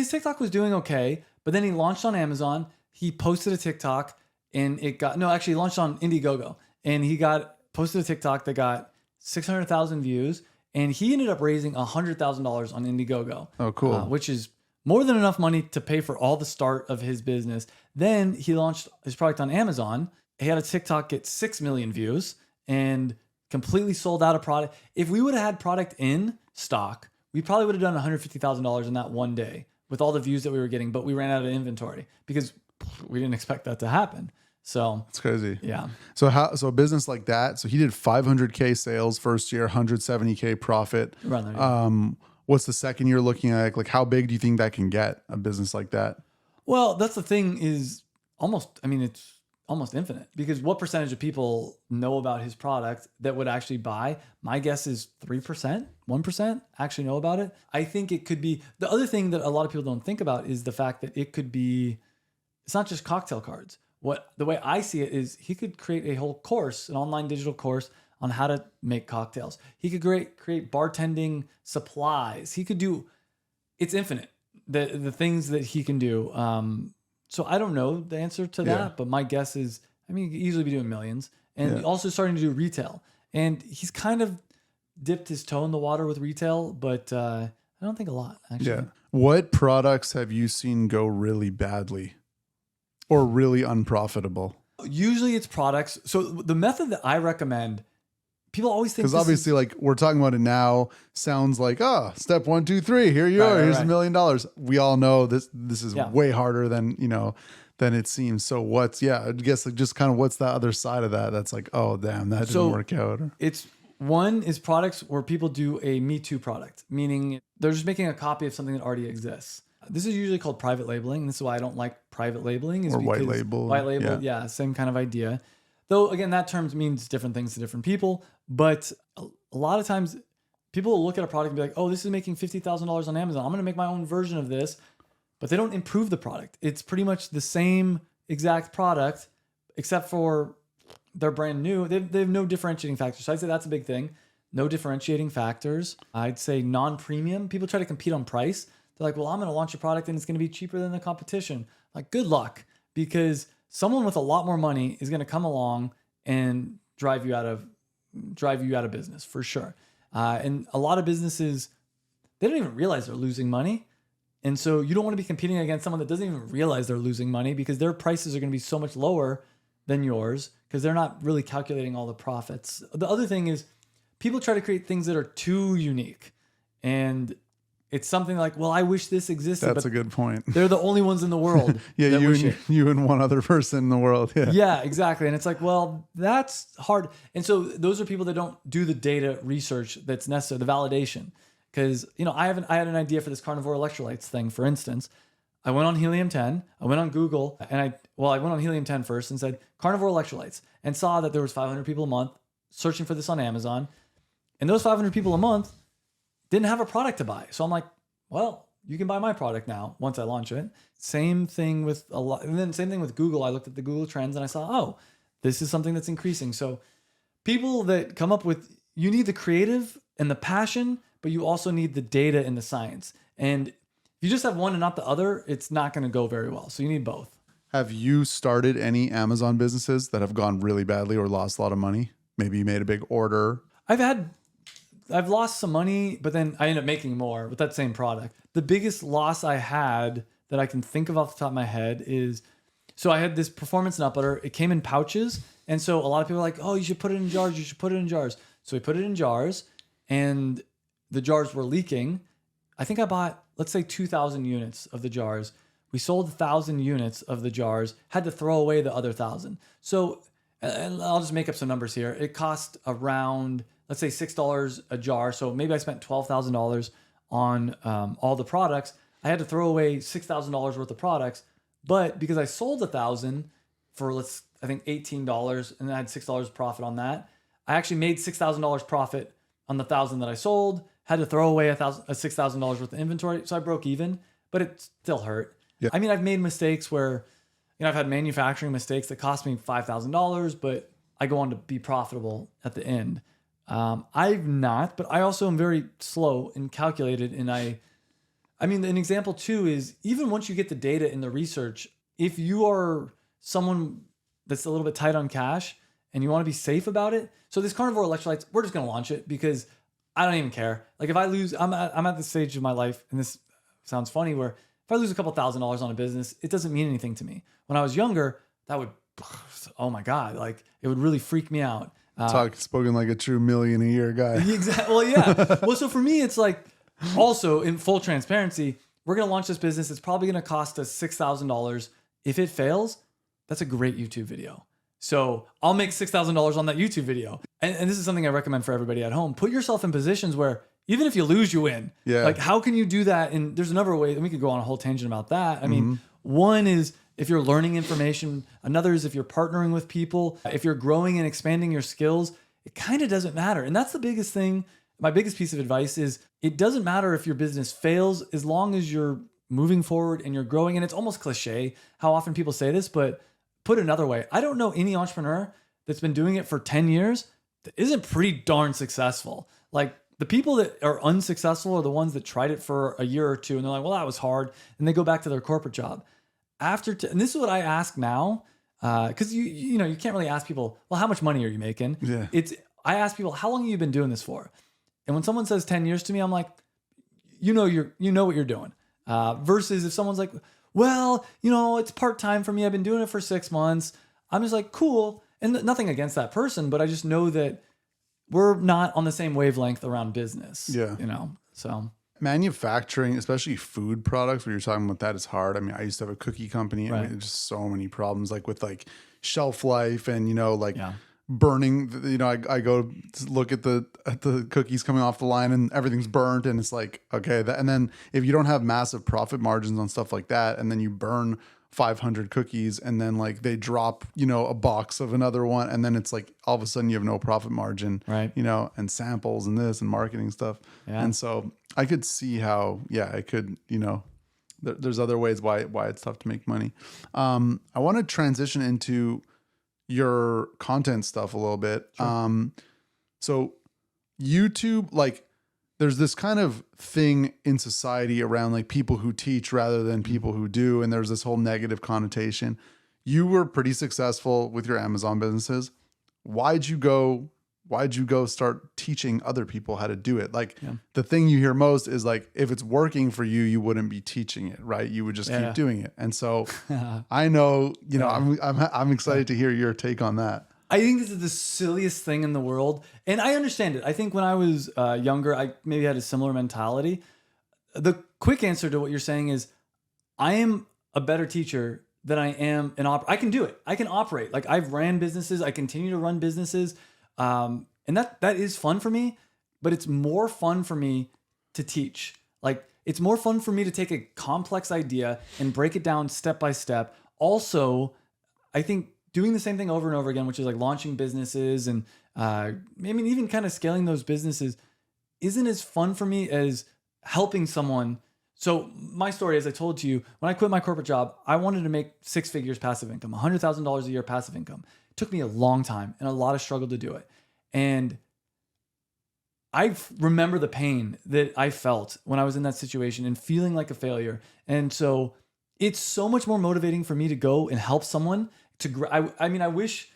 TikTok was doing okay, but then he launched on Amazon. He posted a TikTok. And it got, he launched on Indiegogo, and he posted a TikTok that got 600,000 views, and he ended up raising $100,000 on Indiegogo. Oh, cool. Which is more than enough money to pay for all the start of his business. Then he launched his product on Amazon. He had a TikTok get 6 million views and completely sold out a product. If we would have had product in stock, we probably would have done $150,000 in that one day with all the views that we were getting, but we ran out of inventory because we didn't expect that to happen. So it's crazy. Yeah. So a business like that, so he did 500K sales first year, 170K profit. Around there, what's the second year looking at? Like how big do you think that can get, a business like that? Well, that's the thing is it's almost infinite, because what percentage of people know about his product that would actually buy? My guess is 3%, 1% actually know about it. I think it could be, the other thing that a lot of people don't think about is the fact that it could be, it's not just cocktail cards. The way I see it is he could create a whole course, an online digital course on how to make cocktails. He could create bartending supplies. He could do, it's infinite, the things that he can do. So I don't know the answer to that, but my guess is, he could easily be doing millions, and also starting to do retail. And he's kind of dipped his toe in the water with retail, but I don't think a lot, actually. Yeah. What products have you seen go really badly? Or really unprofitable? Usually it's products. So the method that I recommend, people always think, because obviously like we're talking about it now, sounds like, step 1, 2, 3, here you are, here's $1 million. We all know this is way harder than it seems. So I guess like just kind of what's the other side of that? That's like, oh damn, that didn't work out. It's one is products where people do a Me Too product, meaning they're just making a copy of something that already exists. This is usually called private labeling. This is why I don't like private labeling. Or white label. White label, yeah, same kind of idea. Though, again, that term means different things to different people. But a lot of times, people will look at a product and be like, oh, this is making $50,000 on Amazon. I'm going to make my own version of this. But they don't improve the product. It's pretty much the same exact product, except for they're brand new. They have no differentiating factors. So I'd say that's a big thing. No differentiating factors. I'd say non-premium. People try to compete on price. They're like, well, I'm going to launch a product and it's going to be cheaper than the competition. Like, good luck, because someone with a lot more money is going to come along and drive you out of business for sure. And a lot of businesses, they don't even realize they're losing money. And so you don't want to be competing against someone that doesn't even realize they're losing money, because their prices are going to be so much lower than yours because they're not really calculating all the profits. The other thing is people try to create things that are too unique, and it's something like, well, I wish this existed. That's a good point. They're the only ones in the world. Yeah, you and one other person in the world. Yeah. Yeah, exactly. And it's like, well, that's hard. And so those are people that don't do the data research that's necessary, the validation. Because, I had an idea for this carnivore electrolytes thing, for instance. I went on Helium 10, I went on Google, and I went on Helium 10 first and said carnivore electrolytes, and saw that there was 500 people a month searching for this on Amazon. And those 500 people a month, didn't have a product to buy. So I'm like, well, you can buy my product now once I launch it. Same thing with a lot. And then same thing with Google. I looked at the Google trends and I saw, oh, this is something that's increasing. So people that come up with, you need the creative and the passion, but you also need the data and the science. And if you just have one and not the other, it's not going to go very well. So you need both. Have you started any Amazon businesses that have gone really badly or lost a lot of money? Maybe you made a big order. I've lost some money, but then I end up making more with that same product. The biggest loss I had that I can think of off the top of my head is, so I had this performance nut butter. It came in pouches. And so a lot of people are like, oh, you should put it in jars. You should put it in jars. So we put it in jars and the jars were leaking. I think I bought, let's say 2,000 units of the jars. We sold 1,000 units of the jars, had to throw away the other 1,000. So, and I'll just make up some numbers here. It cost around, let's say $6 a jar. So maybe I spent $12,000 on all the products. I had to throw away $6,000 worth of products, but because I sold 1,000 for I think $18, and I had $6 profit on that, I actually made $6,000 profit on the 1,000 that I sold. Had to throw away $6,000 worth of inventory, so I broke even, but it still hurt. Yeah. I mean, I've made mistakes where, I've had manufacturing mistakes that cost me $5,000, but I go on to be profitable at the end. I've not, but I also am very slow and calculated. And I mean, an example too is even once you get the data and the research, if you are someone that's a little bit tight on cash and you want to be safe about it. So this carnivore electrolytes, we're just going to launch it because I don't even care. Like if I lose, I'm at the stage of my life, and this sounds funny, where if I lose a couple $1,000s on a business, it doesn't mean anything to me. When I was younger, that would, oh my God, like it would really freak me out. Spoken like a true million a year guy. Exactly. Well, yeah. Well, so for me, it's like, also in full transparency, we're going to launch this business. It's probably going to cost us $6,000. If it fails, that's a great YouTube video. So I'll make $6,000 on that YouTube video. And this is something I recommend for everybody at home. Put yourself in positions where even if you lose, you win. Yeah. Like how can you do that? And there's another way, and we could go on a whole tangent about that. I mean, one is if you're learning information. Another is if you're partnering with people. If you're growing and expanding your skills, it kind of doesn't matter. And that's the biggest thing. My biggest piece of advice is it doesn't matter if your business fails as long as you're moving forward and you're growing. And it's almost cliche how often people say this, but put another way, I don't know any entrepreneur that's been doing it for 10 years that isn't pretty darn successful. Like the people that are unsuccessful are the ones that tried it for a year or two and they're like, well, that was hard. And they go back to their corporate job. And this is what I ask now, because you can't really ask people, well, how much money are you making? Yeah. I ask people, how long have you been doing this for? And when someone says 10 years to me, I'm like, you know what you're doing. Versus if someone's like, well, it's part-time for me. I've been doing it for 6 months. I'm just like, cool. And nothing against that person, but I just know that we're not on the same wavelength around business. Yeah. So manufacturing, especially food products, when you're talking about that, is hard. I mean, I used to have a cookie company and Right. there's just so many problems like with like shelf life and, Yeah. burning, I go to look at the cookies coming off the line and everything's burnt and it's like, okay, and then if you don't have massive profit margins on stuff like that, and then you burn 500 cookies and then like they drop, a box of another one. And then it's like, all of a sudden you have no profit margin, Right. And samples and this and marketing stuff. Yeah. And so I could see how, it could, there's other ways why it's tough to make money. I want to transition into your content stuff a little bit. Sure. So YouTube, like there's this kind of thing in society around like people who teach rather than people who do. And there's this whole negative connotation. You were pretty successful with your Amazon businesses. Why'd you go start teaching other people how to do it? Like the thing you hear most is like, if it's working for you, you wouldn't be teaching it, right? You would just keep doing it. And so I know, I'm excited to hear your take on that. I think this is the silliest thing in the world. And I understand it. I think when I was younger, I maybe had a similar mentality. The quick answer to what you're saying is I am a better teacher than I am an operator. I can do it. I can operate. Like I've ran businesses. I continue to run businesses. And that is fun for me, but it's more fun for me to teach. Like it's more fun for me to take a complex idea and break it down step by step. Also, I think doing the same thing over and over again, which is like launching businesses and even kind of scaling those businesses, isn't as fun for me as helping someone. So my story, as I told to you, when I quit my corporate job, I wanted to make 6 figures passive income, $100,000 a year passive income. It took me a long time and a lot of struggle to do it. And I remember the pain that I felt when I was in that situation and feeling like a failure. And so it's so much more motivating for me to go and help someone to I mean, I wish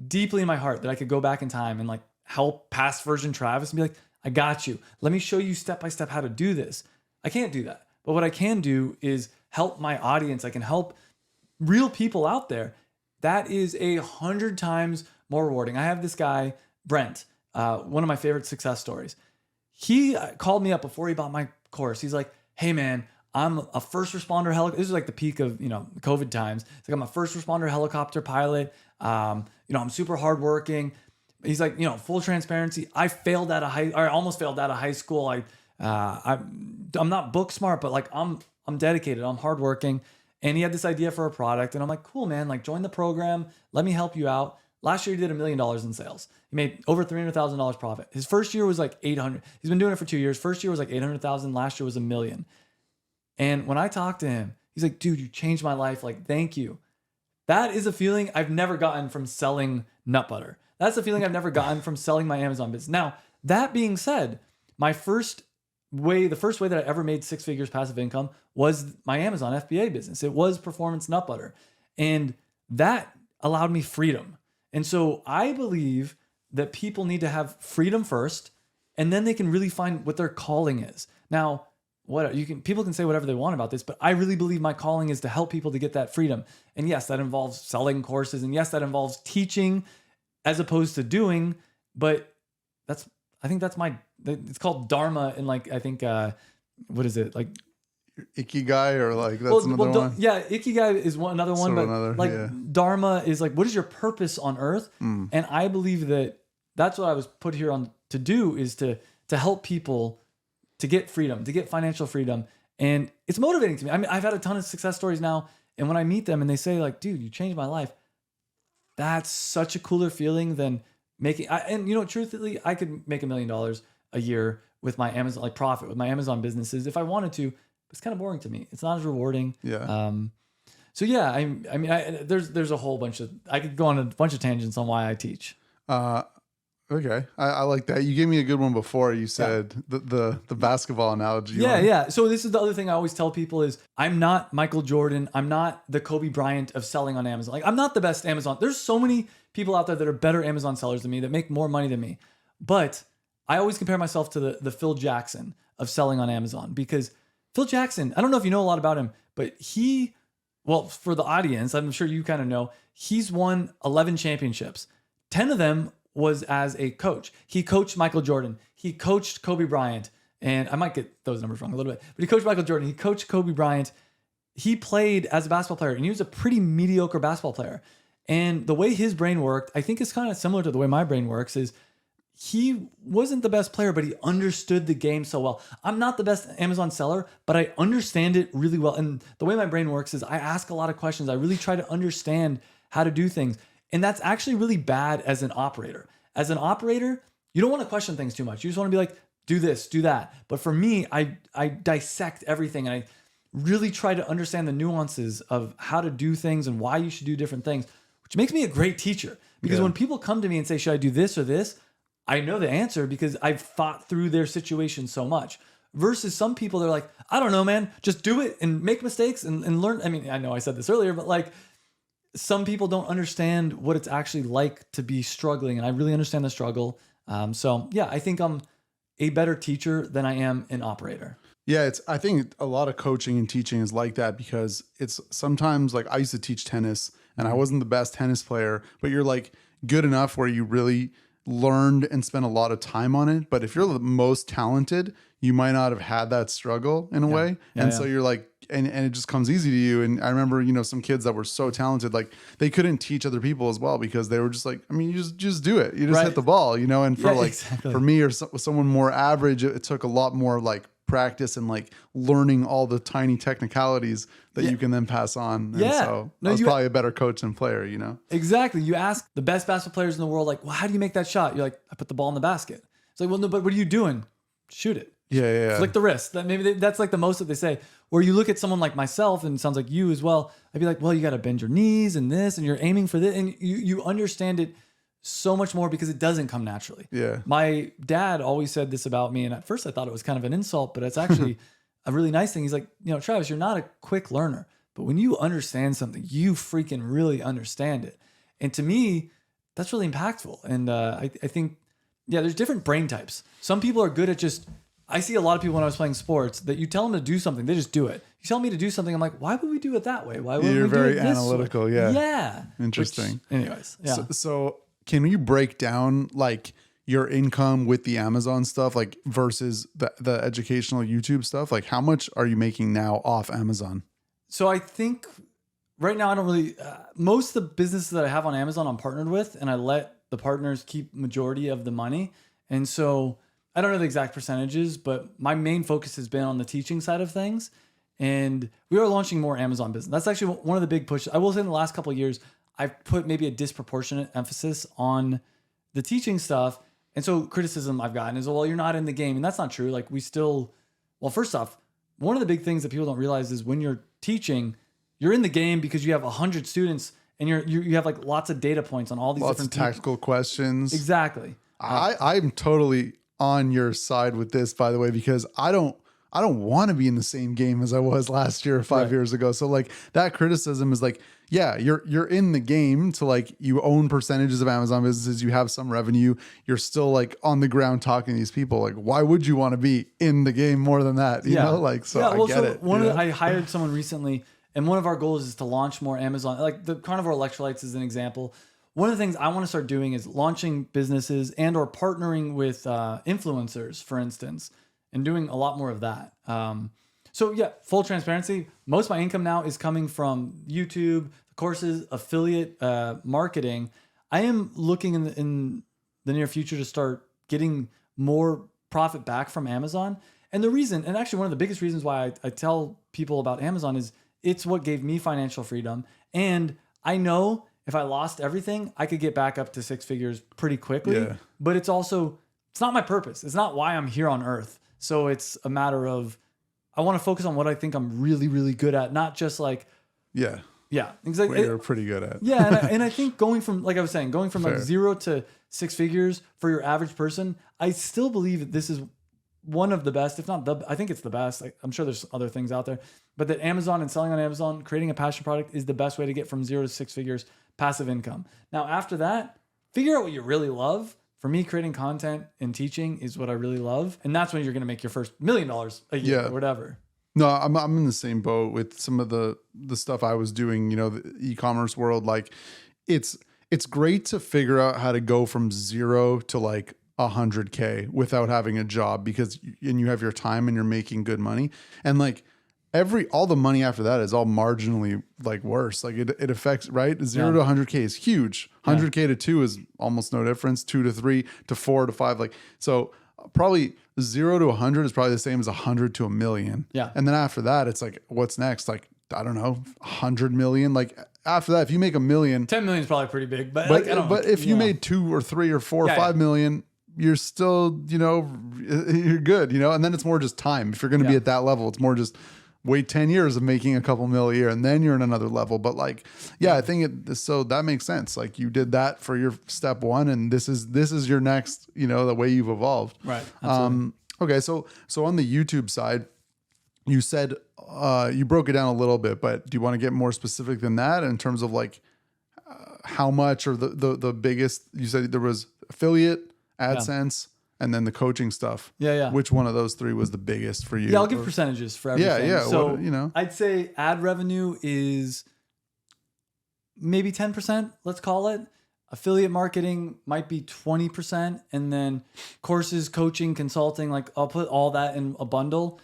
deeply in my heart that I could go back in time and like help past version Travis and be like, I got you. Let me show you step by step how to do this. I can't do that. But what I can do is help my audience. I can help real people out there. That is 100 times more rewarding. I have this guy, Brent, one of my favorite success stories. He called me up before he bought my course. He's like, hey man, I'm a first responder helicopter. This is like the peak of, COVID times. It's like, I'm a first responder helicopter pilot. I'm super hardworking. He's like, full transparency. I almost failed out of high school. I'm not book smart, but like I'm dedicated. I'm hardworking. And he had this idea for a product, and I'm like, cool, man. Like, join the program. Let me help you out. Last year, he did $1 million in sales. He made over $300,000 profit. His first year was like 800. He's been doing it for 2 years. First year was like 800,000. Last year was $1 million. And when I talked to him, he's like, dude, you changed my life. Like, thank you. That is a feeling I've never gotten from selling nut butter. That's a feeling I've never gotten from selling my Amazon business. Now, that being said, the first way that I ever made 6 figures passive income was my Amazon FBA business. It was performance nut butter. And that allowed me freedom. And so I believe that people need to have freedom first, and then they can really find what their calling is. Now, people can say whatever they want about this, but I really believe my calling is to help people to get that freedom. And yes, that involves selling courses, and yes, that involves teaching as opposed to doing, but I think it's called Dharma. And like, I think, what is it? Like Ikigai, or like, that's another one. Yeah. Ikigai is another one, but Dharma is like, what is your purpose on earth? And I believe that that's what I was put here on to do, is to help people to get freedom, to get financial freedom. And it's motivating to me. I mean, I've had a ton of success stories now. And when I meet them and they say like, dude, you changed my life, that's such a cooler feeling than truthfully, I could make $1 million a year with my Amazon, like profit with my Amazon businesses if I wanted to. But it's kind of boring to me. It's not as rewarding. Yeah. So yeah, there's a whole bunch of, I could go on a bunch of tangents on why I teach. Okay. I like that. You gave me a good one before. You said the basketball analogy. Yeah. So this is the other thing I always tell people is, I'm not Michael Jordan. I'm not the Kobe Bryant of selling on Amazon. Like, I'm not the best Amazon. There's so many people out there that are better Amazon sellers than me, that make more money than me. But I always compare myself to the Phil Jackson of selling on Amazon, because Phil Jackson, I don't know if you know a lot about him, but for the audience, I'm sure you kind of know, he's won 11 championships. 10 of them was as a coach. He coached Michael Jordan. He coached Kobe Bryant. And I might get those numbers wrong a little bit, but he coached Michael Jordan. He coached Kobe Bryant. He played as a basketball player, and he was a pretty mediocre basketball player. And the way his brain worked, I think is kind of similar to the way my brain works, is he wasn't the best player, but he understood the game so well. I'm not the best Amazon seller, but I understand it really well. And the way my brain works is I ask a lot of questions. I really try to understand how to do things. And that's actually really bad as an operator. As an operator, you don't want to question things too much. You just want to be like, do this, do that. But for me, I dissect everything, and I really try to understand the nuances of how to do things and why you should do different things, which makes me a great teacher. Because when people come to me and say, should I do this or this? I know the answer because I've thought through their situation so much. Versus some people, they're like, I don't know, man, just do it and make mistakes and learn. I mean, I know I said this earlier, but like, some people don't understand what it's actually like to be struggling. And I really understand the struggle. So yeah, I think I'm a better teacher than I am an operator. Yeah, I think a lot of coaching and teaching is like that, because it's sometimes like, I used to teach tennis and I wasn't the best tennis player, but you're like good enough where you really learned and spent a lot of time on it. But if you're the most talented, you might not have had that struggle in a way. So you're like, and it just comes easy to you. And I remember, some kids that were so talented, like they couldn't teach other people as well, because they were just like, I mean, you just do it. You just hit the ball, and for for me or someone more average, it took a lot more like practice and like learning all the tiny technicalities that you can then pass on. And so I was probably a better coach than player, Exactly. You ask the best basketball players in the world, like, well, how do you make that shot? You're like, I put the ball in the basket. It's like, well, no, but what are you doing? shoot it. Yeah. Flick the wrist. That's like the most that they say. Or you look at someone like myself, and it sounds like you as well. I'd be like, well, you got to bend your knees and this, and you're aiming for this. And you understand it so much more because it doesn't come naturally. Yeah. My dad always said this about me. And at first I thought it was kind of an insult, but it's actually a really nice thing. He's like, Travis, you're not a quick learner, but when you understand something, you freaking really understand it. And to me, that's really impactful. And I think, there's different brain types. Some people are good at I see a lot of people when I was playing sports that you tell them to do something, they just do it. You tell me to do something, I'm like, why would we do it that way? Why would we do it this way? You're very analytical, yeah. Yeah. Interesting. Anyways, yeah. So can you break down like your income with the Amazon stuff, like versus the educational YouTube stuff? Like how much are you making now off Amazon? So I think right now I don't really, most of the businesses that I have on Amazon I'm partnered with, and I let the partners keep majority of the money. And so I don't know the exact percentages, but my main focus has been on the teaching side of things. And we are launching more Amazon business. That's actually one of the big pushes. I will say in the last couple of years, I've put maybe a disproportionate emphasis on the teaching stuff. And so criticism I've gotten is, well, you're not in the game. And that's not true. Like first off, one of the big things that people don't realize is when you're teaching, you're in the game because you have 100 students and you have like lots of data points on all these lots different of tactical questions. Exactly. I'm totally on your side with this, by the way, because I don't want to be in the same game as I was last year or 5 years ago. So like that criticism is like, yeah, you're in the game to like, you own percentages of Amazon businesses, you have some revenue, you're still like on the ground talking to these people. Like, why would you want to be in the game more than that? You know, like, so I get it. I hired someone recently, and one of our goals is to launch more Amazon, like the carnivore electrolytes is an example. One of the things I want to start doing is launching businesses and or partnering with influencers, for instance, and doing a lot more of that. So yeah, full transparency. Most of my income now is coming from YouTube, courses, affiliate marketing. I am looking in the near future to start getting more profit back from Amazon. And the reason, and actually one of the biggest reasons why I tell people about Amazon is it's what gave me financial freedom. And I know if I lost everything, I could get back up to six figures pretty quickly. Yeah. But it's not my purpose. It's not why I'm here on earth. So it's a matter of, I want to focus on what I think I'm really, really good at, not just like, yeah, exactly. What you're pretty good at. Yeah, and I think going from, like I was saying, going from like 0 to six figures for your average person, I still believe that this is one of the best, if not I think it's the best. I'm sure there's other things out there, but that Amazon and selling on Amazon, creating a passion product is the best way to get from 0 to six figures passive income. Now, after that, figure out what you really love. For me, creating content and teaching is what I really love. And that's when you're going to make your first $1 million a year or whatever. No, I'm in the same boat with some of the stuff I was doing, the e-commerce world. Like it's great to figure out how to go from 0 to like 100K without having a job, because you have your time and you're making good money. And like all the money after that is all marginally like worse. Like it affects, right? 0 to 100K is huge. 100K to 2 is almost no difference. 2 to 3 to 4 to 5. Like, so probably 0 to 100 is probably the same as 100 to 1 million. Yeah. And then after that, it's like, what's next? Like, I don't know, 100 million. Like after that, if you make $1 million, 10 million is probably pretty big, but if you made 2 or 3 or 4 or 5 million, you're still, you're good, and then it's more just time. If you're going to be at that level, it's more just wait 10 years of making a couple mil a year, and then you're in another level. But like, I think so that makes sense. Like you did that for your step one, and this is your next, the way you've evolved. Right. Absolutely. Okay. So on the YouTube side, you said, you broke it down a little bit, but do you want to get more specific than that in terms of like how much, or the biggest? You said there was affiliate, AdSense, and then the coaching stuff. Yeah. Which one of those three was the biggest for you? Yeah, I'll give percentages for everything. Yeah. So I'd say ad revenue is maybe 10%, let's call it. Affiliate marketing might be 20%. And then courses, coaching, consulting, like I'll put all that in a bundle.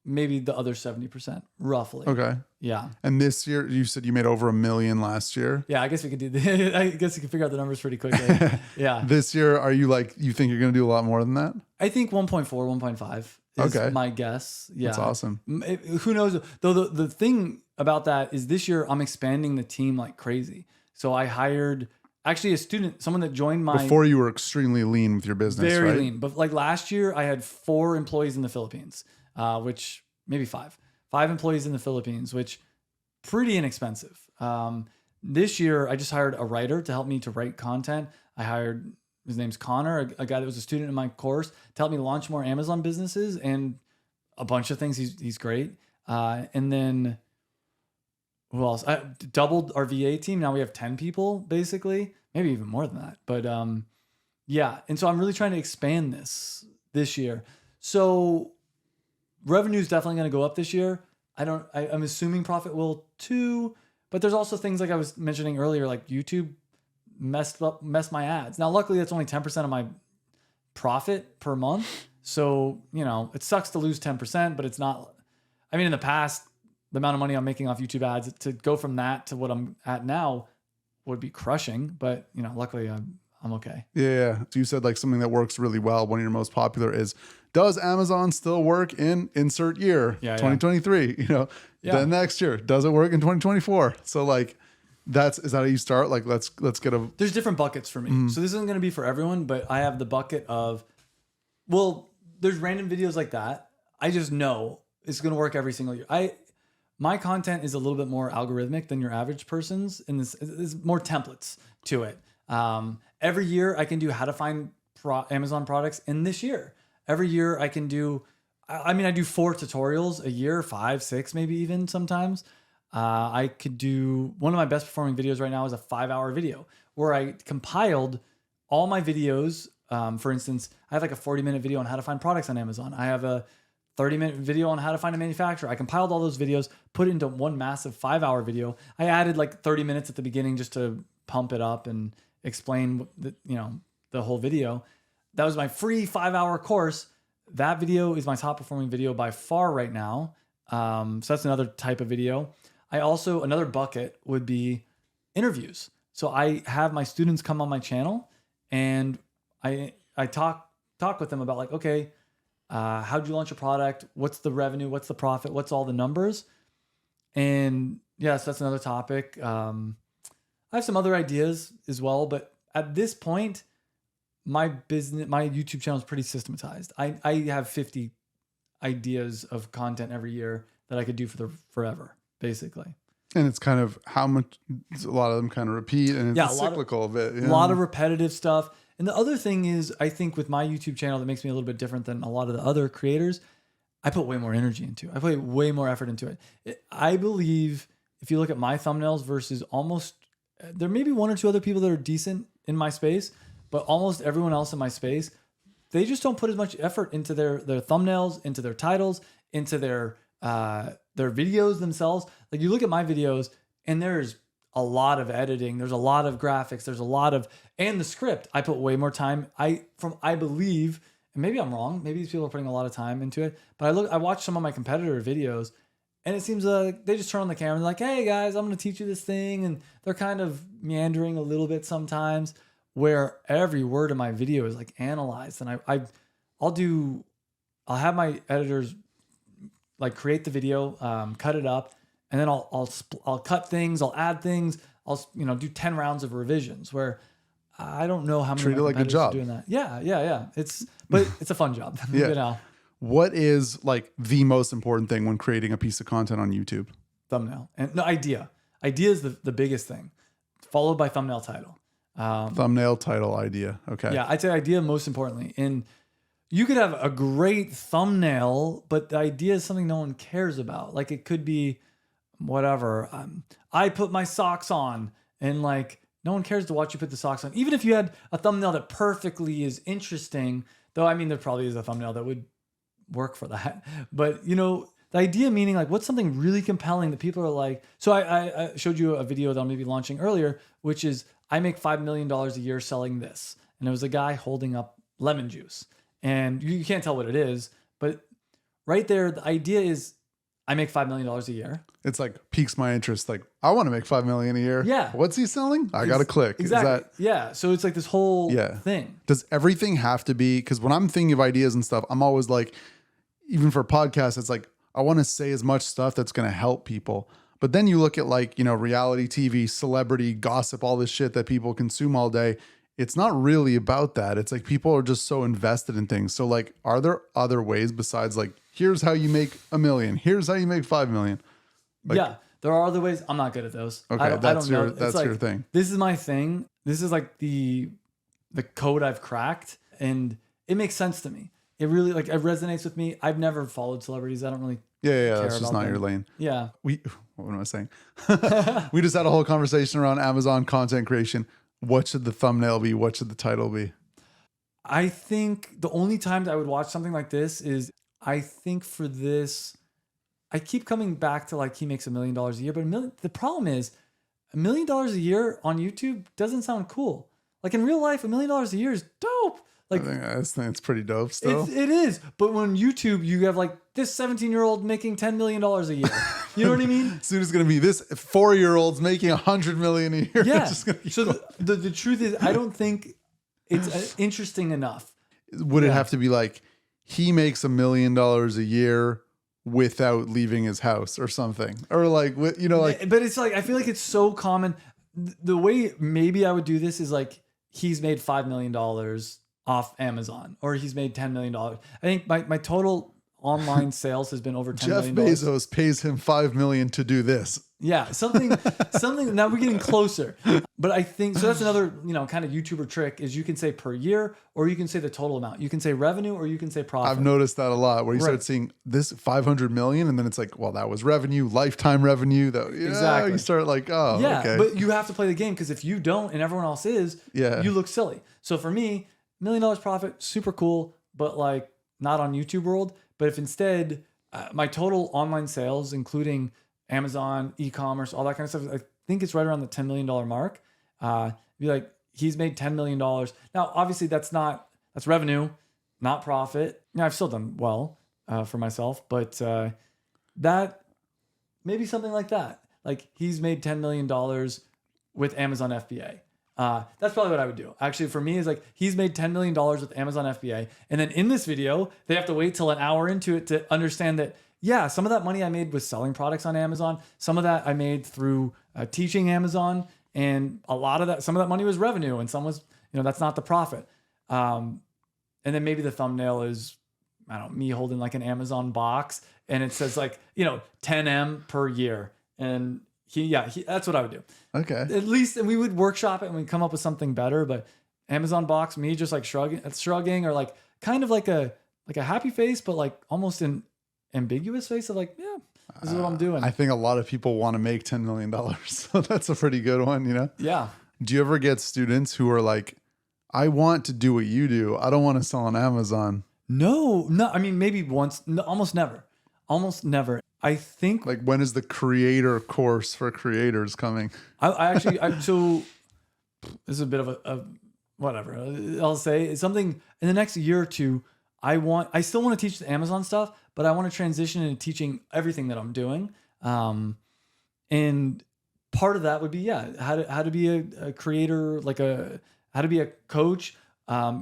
Maybe the other 70%, roughly. Okay. Yeah. And this year, you said you made over $1 million last year. Yeah, I guess we could do that. I guess we can figure out the numbers pretty quickly. Yeah. This year, are you like, you think you're going to do a lot more than that? I think 1.4, 1.5 is my guess. Yeah. That's awesome. Who knows? Though the thing about that is this year I'm expanding the team like crazy. So I hired actually a student, someone that joined my Before you were extremely lean with your business, very right? lean. But like last year, I had 4 employees in the Philippines, which maybe 5 employees in the Philippines, which pretty inexpensive. This year, I just hired a writer to help me to write content. I hired, his name's Connor, a guy that was a student in my course, to help me launch more Amazon businesses and a bunch of things. He's great. And then who else? I doubled our VA team. Now we have 10 people, basically, maybe even more than that. But yeah. And so I'm really trying to expand this year. So revenue is definitely going to go up this year. I'm assuming profit will too. But there's also things like I was mentioning earlier, like YouTube messed my ads. Now, luckily, that's only 10% of my profit per month. So, it sucks to lose 10%, but it's not. I mean, in the past, the amount of money I'm making off YouTube ads, to go from that to what I'm at now would be crushing. But, luckily, I'm okay. Yeah. So you said like something that works really well. One of your most popular is, does Amazon still work in insert year 2023? Then next year, does it work in 2024? So like, is that how you start? Like, let's get there's different buckets for me. So this isn't going to be for everyone, but I have the bucket of, well, there's random videos like that. I just know it's going to work every single year. My content is a little bit more algorithmic than your average person's, and there's more templates to it. Every year I can do how to find Amazon products in this year. Every year I can do, I do 4 tutorials a year, 5, 6, maybe even sometimes. I could do, one of my best performing videos right now is a 5-hour video where I compiled all my videos. For instance, I have like a 40-minute video on how to find products on Amazon. I have a 30-minute video on how to find a manufacturer. I compiled all those videos, put it into one massive 5-hour video. I added like 30 minutes at the beginning just to pump it up and explain the whole video. That was my free 5-hour course. That video is my top performing video by far right now. So that's another type of video. Another bucket would be interviews. So I have my students come on my channel and I talk with them about like, okay, how'd you launch a product? What's the revenue? What's the profit? What's all the numbers? And yes, that's another topic. I have some other ideas as well, but at this point, my YouTube channel is pretty systematized. I have 50 ideas of content every year that I could do forever, basically. And it's kind of how much, a lot of them kind of repeat, and it's cyclical of it. A lot of repetitive stuff. And the other thing is, I think with my YouTube channel that makes me a little bit different than a lot of the other creators, I put way more energy into it. I put way more effort into it. I believe if you look at my thumbnails versus there may be 1 or 2 other people that are decent in my space, but almost everyone else in my space, they just don't put as much effort into their thumbnails, into their titles, into their videos themselves. Like you look at my videos and there's a lot of editing. There's a lot of graphics. There's a lot of, and the script, I put way more time. I believe, and maybe I'm wrong. Maybe these people are putting a lot of time into it, but I watch some of my competitor videos and it seems like they just turn on the camera and they're like, hey guys, I'm going to teach you this thing. And they're kind of meandering a little bit sometimes, where every word of my video is like analyzed. And I'll have my editors like create the video, cut it up, and then I'll cut things, I'll add things, I'll do 10 rounds of revisions where I don't know how many treat it like a job doing that. Yeah. It's a fun job. Yeah. What is like the most important thing when creating a piece of content on YouTube? Thumbnail and no idea. Idea is the biggest thing, followed by thumbnail title. Thumbnail title idea. Okay. Yeah, I'd say idea most importantly. And you could have a great thumbnail, but the idea is something no one cares about. Like it could be whatever. I put my socks on, and like no one cares to watch you put the socks on. Even if you had a thumbnail that perfectly is interesting, though, I mean, there probably is a thumbnail that would work for that. But the idea meaning like what's something really compelling that people are like. So I showed you a video that I'm maybe launching earlier, which is I make $5 million a year selling this. And it was a guy holding up lemon juice. And you can't tell what it is, but right there, the idea is I make $5 million a year. It's like piques my interest. Like I want to make $5 million a year. Yeah. What's he selling? I got to click. Exactly. Yeah. So it's like this whole thing. Does everything have to be, because when I'm thinking of ideas and stuff, I'm always like, even for podcasts, it's like, I want to say as much stuff that's going to help people. But then you look at like, reality TV, celebrity, gossip, all this shit that people consume all day. It's not really about that. It's like people are just so invested in things. So like, are there other ways besides like, here's how you make $1 million. Here's how you make 5 million. Like, yeah, there are other ways. I'm not good at those. Okay, I don't know. It's that's like, your thing. This is my thing. This is like the code I've cracked, and it makes sense to me. It really it resonates with me. I've never followed celebrities. I don't really care that's just about not them. your lane. Yeah. What am I saying? We just had a whole conversation around Amazon content creation. What should the thumbnail be? What should the title be? I think the only times I would watch something like this is, I think for this, I keep coming back to like, he makes $1 million a year, but the problem is $1 million a year on YouTube doesn't sound cool. Like in real life, $1 million a year is dope. Like, I think it's pretty dope still. It is. But when YouTube, you have like this 17-year-old making $10 million a year. You know what I mean? Soon it's going to be this 4-year-old's making $100 million a year. Yeah. So the truth is, I don't think it's interesting enough. Would it have to be like, he makes $1 million a year without leaving his house or something? Or like, like. But it's like, I feel like it's so common. The way maybe I would do this is like, he's made $5 million off Amazon, or he's made $10 million. I think my total online sales has been over $10 million. Jeff Bezos pays him $5 million to do this. Yeah, something. Now we're getting closer. But I think so. That's another kind of YouTuber trick is you can say per year, or you can say the total amount. You can say revenue, or you can say profit. I've noticed that a lot, where you start seeing this 500 million, and then it's like, well, that was revenue, lifetime revenue. Exactly. You start like, oh, yeah. Okay. But you have to play the game, because if you don't and everyone else is, you look silly. So for me, $1 million profit, super cool, but like not on YouTube world. But if instead my total online sales, including Amazon, e-commerce, all that kind of stuff, I think it's right around the $10 million mark. Be like, he's made $10 million. Now, obviously that's revenue, not profit. I've still done well for myself, but that maybe something like that. Like, he's made $10 million with Amazon FBA. That's probably what I would do. Actually, for me, is like, he's made $10 million with Amazon FBA. And then in this video, they have to wait till an hour into it to understand that, yeah, some of that money I made was selling products on Amazon. Some of that I made through teaching Amazon. And some of that money was revenue, and some was, that's not the profit. And then maybe the thumbnail is, I don't know, me holding like an Amazon box, and it says like, 10M per year. And that's what I would do. Okay. At least, and we would workshop it and we'd come up with something better. But Amazon box, me just like shrugging, or like kind of like a happy face, but like almost an ambiguous face of like, yeah, this is what I'm doing. I think a lot of people want to make $10 million. So that's a pretty good one, Yeah. Do you ever get students who are like, I want to do what you do, I don't want to sell on Amazon? No. I mean, maybe once, no, almost never. I think, like, when is the creator course for creators coming? so this is a bit of a whatever. I'll say it's something in the next year or two. I still want to teach the Amazon stuff, but I want to transition into teaching everything that I'm doing. And part of that would be, how to be a creator, how to be a coach. I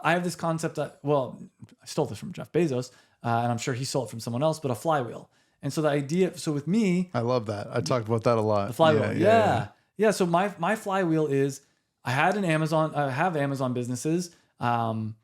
have this concept that, I stole this from Jeff Bezos, and I'm sure he stole it from someone else, but a flywheel. And so the idea, with me, I love that. I talked about that a lot. The flywheel. Yeah. So my flywheel is, I have Amazon businesses. And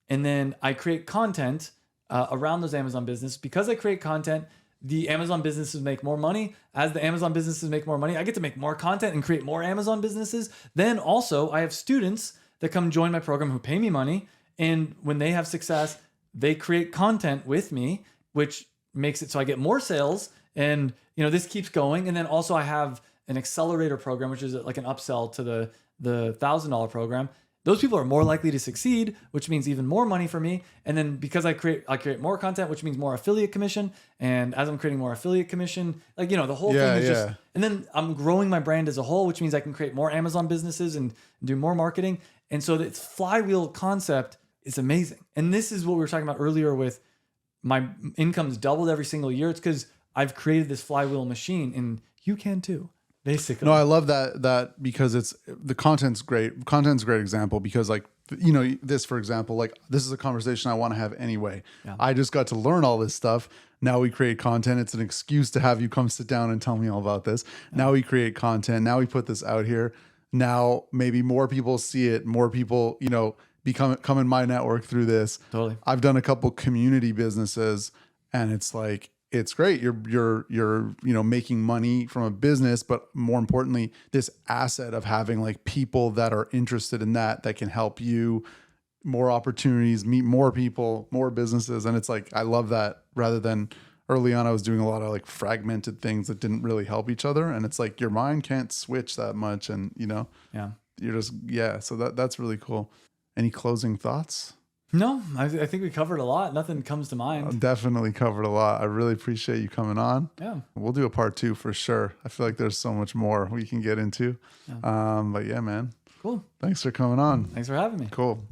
then I create content around those Amazon businesses. Because I create content, the Amazon businesses make more money. As the Amazon businesses make more money, I get to make more content and create more Amazon businesses. Then also, I have students that come join my program who pay me money. And when they have success, they create content with me, which makes it so I get more sales. And this keeps going. And then also I have an accelerator program, which is like an upsell to the $1,000 program. Those people are more likely to succeed, which means even more money for me. And then because I create more content, which means more affiliate commission. And as I'm creating more affiliate commission, the whole thing is just, and then I'm growing my brand as a whole, which means I can create more Amazon businesses and do more marketing. And so this flywheel concept is amazing. And this is what we were talking about earlier with my income's doubled every single year. It's because I've created this flywheel machine, and you can too. Basically. No, I love that because the content's great. Content's a great example because this, for example, like, this is a conversation I want to have anyway. Yeah. I just got to learn all this stuff. Now we create content. It's an excuse to have you come sit down and tell me all about this. Now we create content. Now we put this out here. Now maybe more people see it. More people, come in my network through this. Totally. I've done a couple community businesses, and it's like, it's great. You're making money from a business, but more importantly, this asset of having like people that are interested in that can help you, more opportunities, meet more people, more businesses. And it's like, I love that, rather than early on, I was doing a lot of like fragmented things that didn't really help each other. And it's like, your mind can't switch that much. And you're just, so that's really cool. Any closing thoughts? No, I think we covered a lot. Nothing comes to mind. Definitely covered a lot. I really appreciate you coming on. Yeah. We'll do a part 2 for sure. I feel like there's so much more we can get into. Yeah. But yeah, man. Cool. Thanks for coming on. Thanks for having me. Cool.